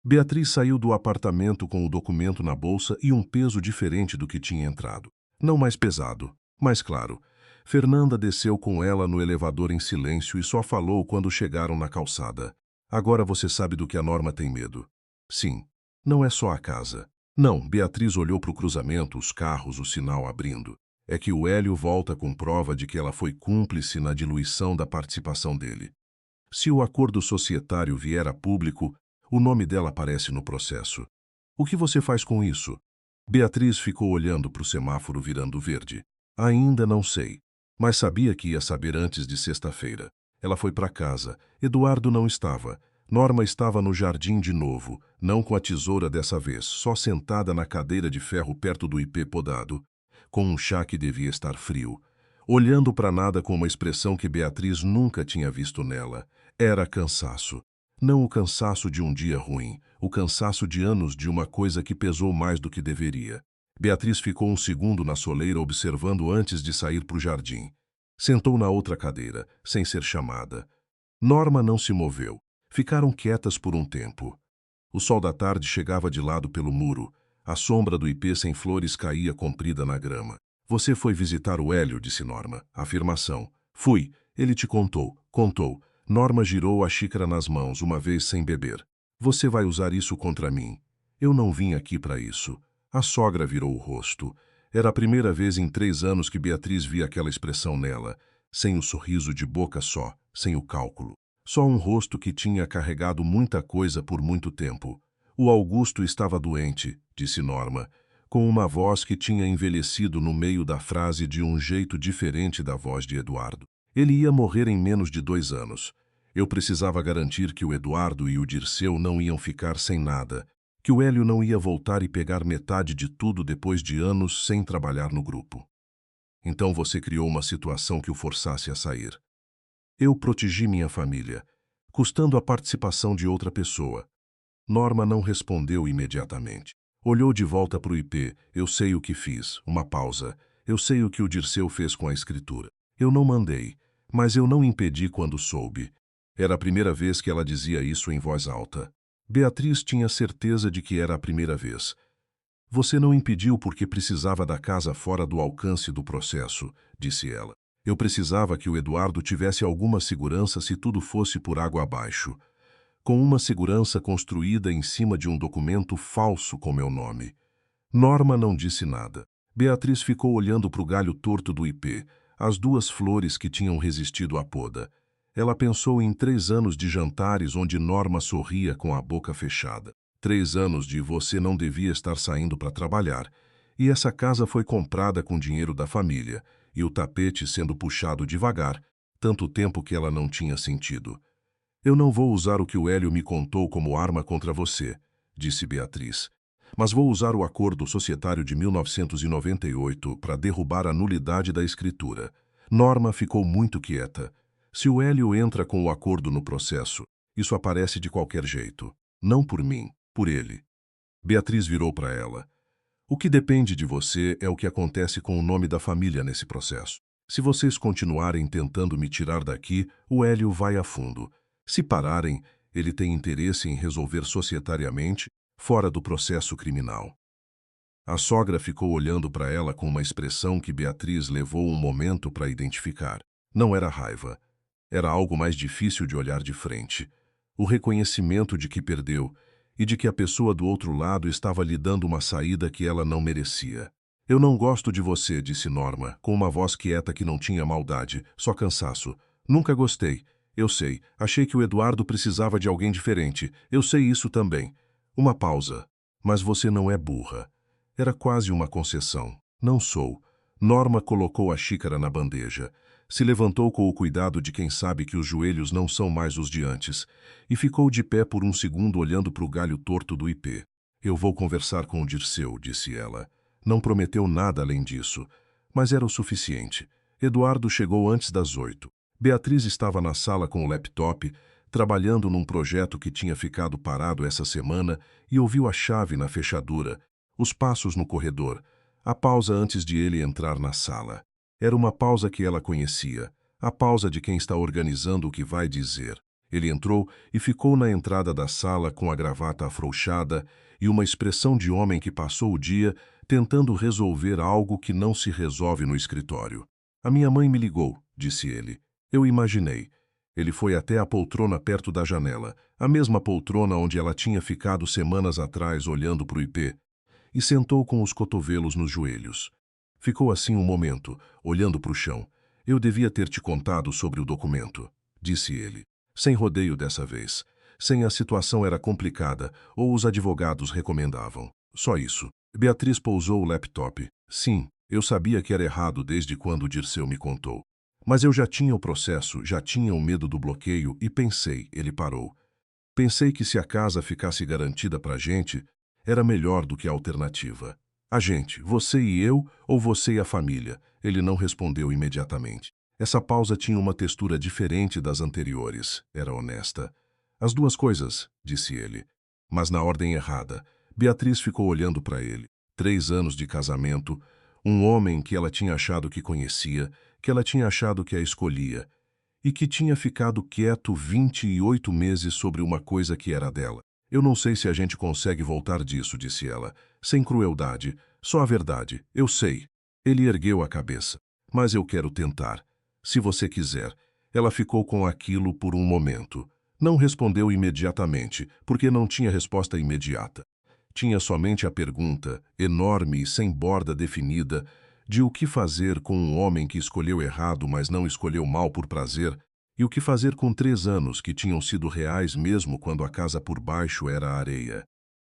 Beatriz saiu do apartamento com o documento na bolsa e um peso diferente do que tinha entrado. Não mais pesado, mas claro. Fernanda desceu com ela no elevador em silêncio e só falou quando chegaram na calçada. Agora você sabe do que a Norma tem medo. Sim, não é só a casa. Não, Beatriz olhou para o cruzamento, os carros, o sinal abrindo. É que o Hélio volta com prova de que ela foi cúmplice na diluição da participação dele. Se o acordo societário vier a público, o nome dela aparece no processo. O que você faz com isso? Beatriz ficou olhando para o semáforo virando verde. Ainda não sei, mas sabia que ia saber antes de sexta-feira. Ela foi para casa. Eduardo não estava. Norma estava no jardim de novo, não com a tesoura dessa vez, só sentada na cadeira de ferro perto do ipê podado, com um chá que devia estar frio, olhando para nada com uma expressão que Beatriz nunca tinha visto nela. Era cansaço. Não o cansaço de um dia ruim, o cansaço de anos de uma coisa que pesou mais do que deveria. Beatriz ficou um segundo na soleira observando antes de sair para o jardim. Sentou na outra cadeira, sem ser chamada. Norma não se moveu. Ficaram quietas por um tempo. O sol da tarde chegava de lado pelo muro. A sombra do ipê sem flores caía comprida na grama. Você foi visitar o Hélio, disse Norma. Afirmação. Fui. Ele te contou. Contou. Norma girou a xícara nas mãos, uma vez sem beber. Você vai usar isso contra mim. Eu não vim aqui para isso. A sogra virou o rosto. Era a primeira vez em 3 anos que Beatriz via aquela expressão nela, sem o sorriso de boca só, sem o cálculo. Só um rosto que tinha carregado muita coisa por muito tempo. O Augusto estava doente, disse Norma, com uma voz que tinha envelhecido no meio da frase de um jeito diferente da voz de Eduardo. Ele ia morrer em menos de 2 anos. Eu precisava garantir que o Eduardo e o Dirceu não iam ficar sem nada, que o Hélio não ia voltar e pegar metade de tudo depois de anos sem trabalhar no grupo. Então você criou uma situação que o forçasse a sair. Eu protegi minha família, custando a participação de outra pessoa. Norma não respondeu imediatamente. Olhou de volta para o ipê. Eu sei o que fiz. Uma pausa. Eu sei o que o Dirceu fez com a escritura. Eu não mandei, mas eu não impedi quando soube. Era a primeira vez que ela dizia isso em voz alta. Beatriz tinha certeza de que era a primeira vez. Você não impediu porque precisava da casa fora do alcance do processo, disse ela. Eu precisava que o Eduardo tivesse alguma segurança se tudo fosse por água abaixo. Com uma segurança construída em cima de um documento falso com meu nome. Norma não disse nada. Beatriz ficou olhando para o galho torto do ipê, as 2 flores que tinham resistido à poda. Ela pensou em 3 anos de jantares onde Norma sorria com a boca fechada. 3 anos de você não devia estar saindo para trabalhar. E essa casa foi comprada com dinheiro da família, e o tapete sendo puxado devagar, tanto tempo que ela não tinha sentido. Eu não vou usar o que o Hélio me contou como arma contra você, disse Beatriz. Mas vou usar o acordo societário de 1998 para derrubar a nulidade da escritura. Norma ficou muito quieta. Se o Hélio entra com o acordo no processo, isso aparece de qualquer jeito. Não por mim, por ele. Beatriz virou para ela. O que depende de você é o que acontece com o nome da família nesse processo. Se vocês continuarem tentando me tirar daqui, o Hélio vai a fundo. Se pararem, ele tem interesse em resolver societariamente, fora do processo criminal. A sogra ficou olhando para ela com uma expressão que Beatriz levou um momento para identificar. Não era raiva. Era algo mais difícil de olhar de frente. O reconhecimento de que perdeu e de que a pessoa do outro lado estava lhe dando uma saída que ela não merecia. Eu não gosto de você, disse Norma, com uma voz quieta que não tinha maldade, só cansaço. Nunca gostei. Eu sei. Achei que o Eduardo precisava de alguém diferente. Eu sei isso também. Uma pausa. Mas você não é burra. Era quase uma concessão. Não sou. Norma colocou a xícara na bandeja. Se levantou com o cuidado de quem sabe que os joelhos não são mais os de antes, e ficou de pé por um segundo olhando para o galho torto do ipê. Eu vou conversar com o Dirceu, disse ela. Não prometeu nada além disso, mas era o suficiente. Eduardo chegou antes das 8. Beatriz estava na sala com o laptop, trabalhando num projeto que tinha ficado parado essa semana e ouviu a chave na fechadura, os passos no corredor, a pausa antes de ele entrar na sala. Era uma pausa que ela conhecia, a pausa de quem está organizando o que vai dizer. Ele entrou e ficou na entrada da sala com a gravata afrouxada e uma expressão de homem que passou o dia tentando resolver algo que não se resolve no escritório. A minha mãe me ligou, disse ele. Eu imaginei. Ele foi até a poltrona perto da janela, a mesma poltrona onde ela tinha ficado semanas atrás olhando para o ipê, e sentou com os cotovelos nos joelhos. Ficou assim um momento, olhando para o chão. Eu devia ter te contado sobre o documento, disse ele. Sem rodeio dessa vez. Sem a situação era complicada, ou os advogados recomendavam. Só isso. Beatriz pousou o laptop. Sim, eu sabia que era errado desde quando o Dirceu me contou. Mas eu já tinha o processo, já tinha o medo do bloqueio e pensei, ele parou. Pensei que se a casa ficasse garantida para a gente, era melhor do que a alternativa. A gente, você e eu, ou você e a família? Ele não respondeu imediatamente. Essa pausa tinha uma textura diferente das anteriores, era honesta. As duas coisas, disse ele, mas na ordem errada. Beatriz ficou olhando para ele. 3 anos de casamento, um homem que ela tinha achado que conhecia, que ela tinha achado que a escolhia, e que tinha ficado quieto 28 meses sobre uma coisa que era dela. Eu não sei se a gente consegue voltar disso, disse ela, sem crueldade, só a verdade, eu sei. Ele ergueu a cabeça. Mas eu quero tentar. Se você quiser. Ela ficou com aquilo por um momento. Não respondeu imediatamente, porque não tinha resposta imediata. Tinha somente a pergunta, enorme e sem borda definida, de o que fazer com um homem que escolheu errado, mas não escolheu mal por prazer, e o que fazer com 3 anos que tinham sido reais mesmo quando a casa por baixo era areia.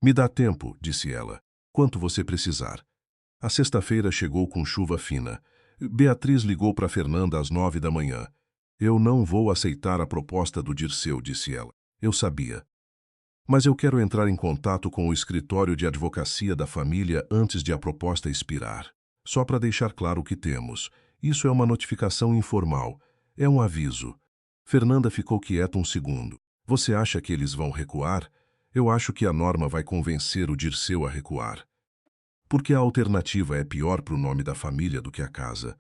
Me dá tempo, disse ela. Quanto você precisar. A sexta-feira chegou com chuva fina. Beatriz ligou para Fernanda às 9 da manhã. Eu não vou aceitar a proposta do Dirceu, disse ela. Eu sabia. Mas eu quero entrar em contato com o escritório de advocacia da família antes de a proposta expirar. Só para deixar claro o que temos. Isso é uma notificação informal. É um aviso. Fernanda ficou quieta um segundo. Você acha que eles vão recuar? Eu acho que a Norma vai convencer o Dirceu a recuar. Porque a alternativa é pior para o nome da família do que a casa.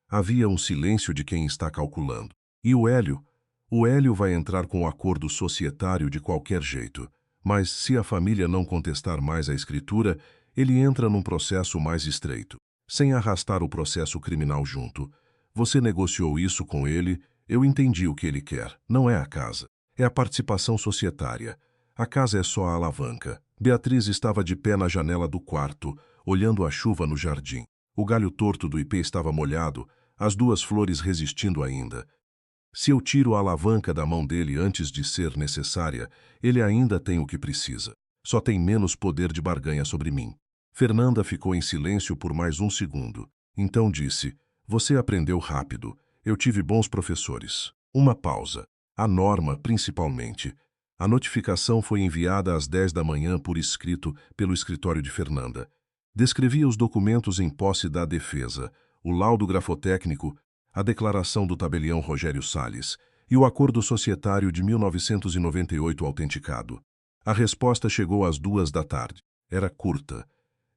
Havia um silêncio de quem está calculando. E o Hélio? O Hélio vai entrar com o acordo societário de qualquer jeito. Mas se a família não contestar mais a escritura, ele entra num processo mais estreito, sem arrastar o processo criminal junto. Você negociou isso com ele, eu entendi o que ele quer. Não é a casa. É a participação societária. A casa é só a alavanca. Beatriz estava de pé na janela do quarto, olhando a chuva no jardim. O galho torto do ipê estava molhado, as 2 flores resistindo ainda. Se eu tiro a alavanca da mão dele antes de ser necessária, ele ainda tem o que precisa. Só tem menos poder de barganha sobre mim. Fernanda ficou em silêncio por mais um segundo. Então disse: Você aprendeu rápido. Eu tive bons professores. Uma pausa. A Norma, principalmente. A notificação foi enviada às 10 da manhã por escrito pelo escritório de Fernanda. Descrevia os documentos em posse da defesa, o laudo grafotécnico, a declaração do tabelião Rogério Salles e o acordo societário de 1998 autenticado. A resposta chegou às 2 da tarde. Era curta.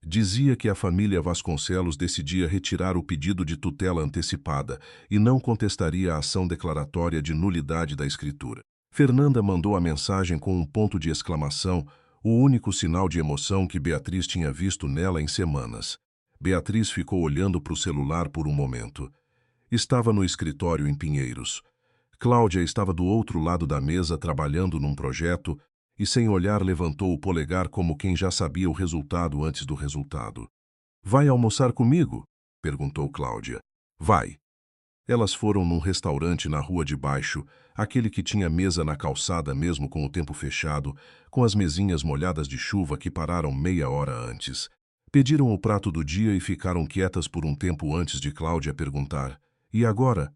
Dizia que a família Vasconcelos decidia retirar o pedido de tutela antecipada e não contestaria a ação declaratória de nulidade da escritura. Fernanda mandou a mensagem com um ponto de exclamação, o único sinal de emoção que Beatriz tinha visto nela em semanas. Beatriz ficou olhando para o celular por um momento. Estava no escritório em Pinheiros. Cláudia estava do outro lado da mesa trabalhando num projeto e, sem olhar, levantou o polegar como quem já sabia o resultado antes do resultado. Vai almoçar comigo? Perguntou Cláudia. Vai. Elas foram num restaurante na rua de baixo, aquele que tinha mesa na calçada mesmo com o tempo fechado, com as mesinhas molhadas de chuva que pararam meia hora antes. Pediram o prato do dia e ficaram quietas por um tempo antes de Cláudia perguntar: E agora?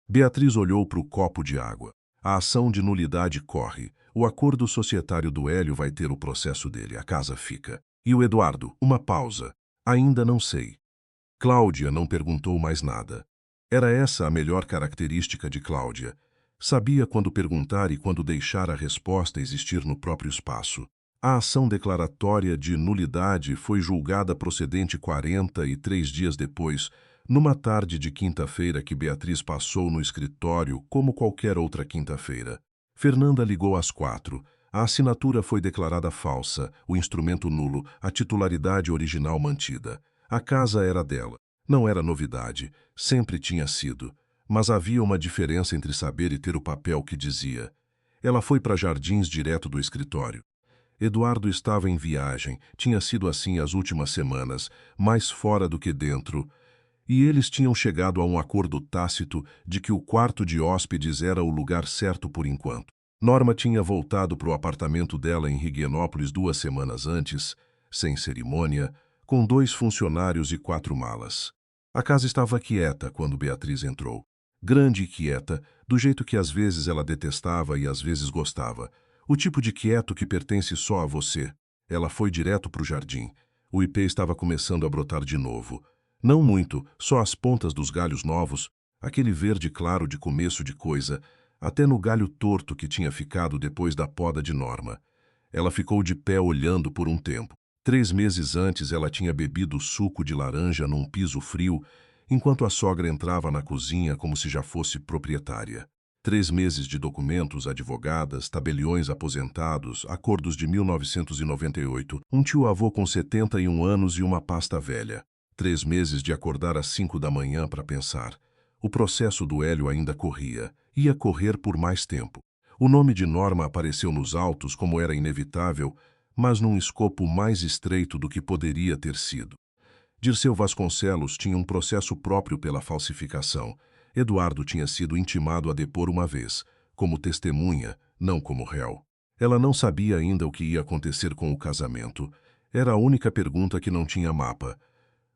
Beatriz olhou para o copo de água. A ação de nulidade corre. O acordo societário do Hélio vai ter o processo dele. A casa fica. E o Eduardo? Uma pausa. Ainda não sei. Cláudia não perguntou mais nada. Era essa a melhor característica de Cláudia. Sabia quando perguntar e quando deixar a resposta existir no próprio espaço. A ação declaratória de nulidade foi julgada procedente 43 dias depois, numa tarde de quinta-feira que Beatriz passou no escritório como qualquer outra quinta-feira. Fernanda ligou às 4. A assinatura foi declarada falsa, o instrumento nulo, a titularidade original mantida. A casa era dela. Não era novidade, sempre tinha sido. Mas havia uma diferença entre saber e ter o papel que dizia. Ela foi para Jardins direto do escritório. Eduardo estava em viagem, tinha sido assim as últimas semanas, mais fora do que dentro, e eles tinham chegado a um acordo tácito de que o quarto de hóspedes era o lugar certo por enquanto. Norma tinha voltado para o apartamento dela em Riguenópolis 2 semanas antes, sem cerimônia, com 2 funcionários e 4 malas. A casa estava quieta quando Beatriz entrou. Grande e quieta, do jeito que às vezes ela detestava e às vezes gostava. O tipo de quieto que pertence só a você. Ela foi direto para o jardim. O ipê estava começando a brotar de novo. Não muito, só as pontas dos galhos novos, aquele verde claro de começo de coisa, até no galho torto que tinha ficado depois da poda de Norma. Ela ficou de pé olhando por um tempo. 3 meses antes ela tinha bebido suco de laranja num piso frio, enquanto a sogra entrava na cozinha como se já fosse proprietária. 3 meses de documentos, advogadas, tabeliões aposentados, acordos de 1998, um tio-avô com 71 anos e uma pasta velha. 3 meses de acordar às 5 da manhã para pensar. O processo do Hélio ainda corria. Ia correr por mais tempo. O nome de Norma apareceu nos autos como era inevitável, mas num escopo mais estreito do que poderia ter sido. Dirceu Vasconcelos tinha um processo próprio pela falsificação. Eduardo tinha sido intimado a depor uma vez, como testemunha, não como réu. Ela não sabia ainda o que ia acontecer com o casamento. Era a única pergunta que não tinha mapa.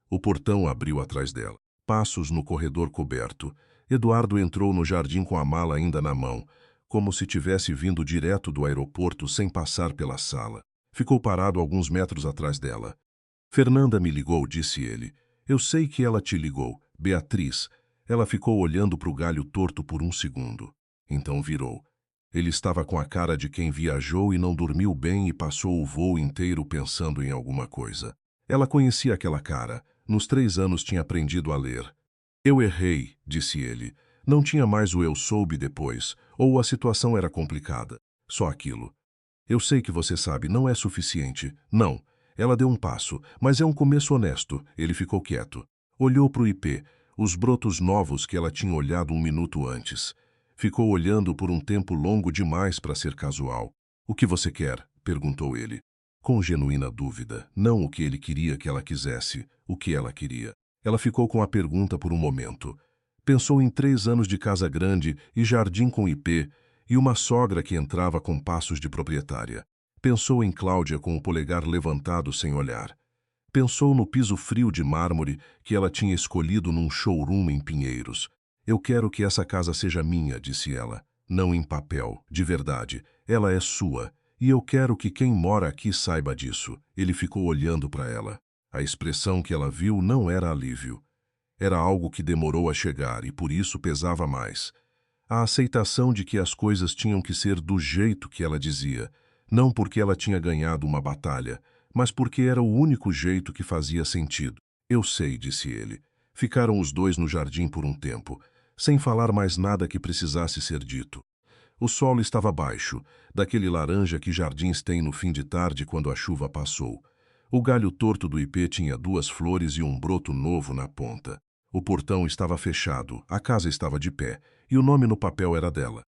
O portão abriu atrás dela. Passos no corredor coberto. Eduardo entrou no jardim com a mala ainda na mão, como se tivesse vindo direto do aeroporto sem passar pela sala. Ficou parado alguns metros atrás dela. Fernanda me ligou, disse ele. Eu sei que ela te ligou, Beatriz. Ela ficou olhando para o galho torto por um segundo. Então virou. Ele estava com a cara de quem viajou e não dormiu bem e passou o voo inteiro pensando em alguma coisa. Ela conhecia aquela cara. Nos 3 anos tinha aprendido a ler. Eu errei, disse ele. Não tinha mais o eu soube depois, ou a situação era complicada. Só aquilo. Eu sei que você sabe, não é suficiente. Não. Ela deu um passo, mas é um começo honesto. Ele ficou quieto. Olhou para o ipê, os brotos novos que ela tinha olhado um minuto antes. Ficou olhando por um tempo longo demais para ser casual. O que você quer? Perguntou ele. Com genuína dúvida, não o que ele queria que ela quisesse, o que ela queria. Ela ficou com a pergunta por um momento. Pensou em 3 anos de casa grande e jardim com ipê, e uma sogra que entrava com passos de proprietária. Pensou em Cláudia com o polegar levantado sem olhar. Pensou no piso frio de mármore que ela tinha escolhido num showroom em Pinheiros. Eu quero que essa casa seja minha, disse ela. Não em papel, de verdade. Ela é sua. E eu quero que quem mora aqui saiba disso. Ele ficou olhando para ela. A expressão que ela viu não era alívio. Era algo que demorou a chegar e por isso pesava mais. A aceitação de que as coisas tinham que ser do jeito que ela dizia, não porque ela tinha ganhado uma batalha, mas porque era o único jeito que fazia sentido. Eu sei, disse ele. Ficaram os dois no jardim por um tempo, sem falar mais nada que precisasse ser dito. O sol estava baixo, daquele laranja que jardins têm no fim de tarde quando a chuva passou. O galho torto do ipê tinha 2 flores e um broto novo na ponta. O portão estava fechado, a casa estava de pé, e o nome no papel era dela.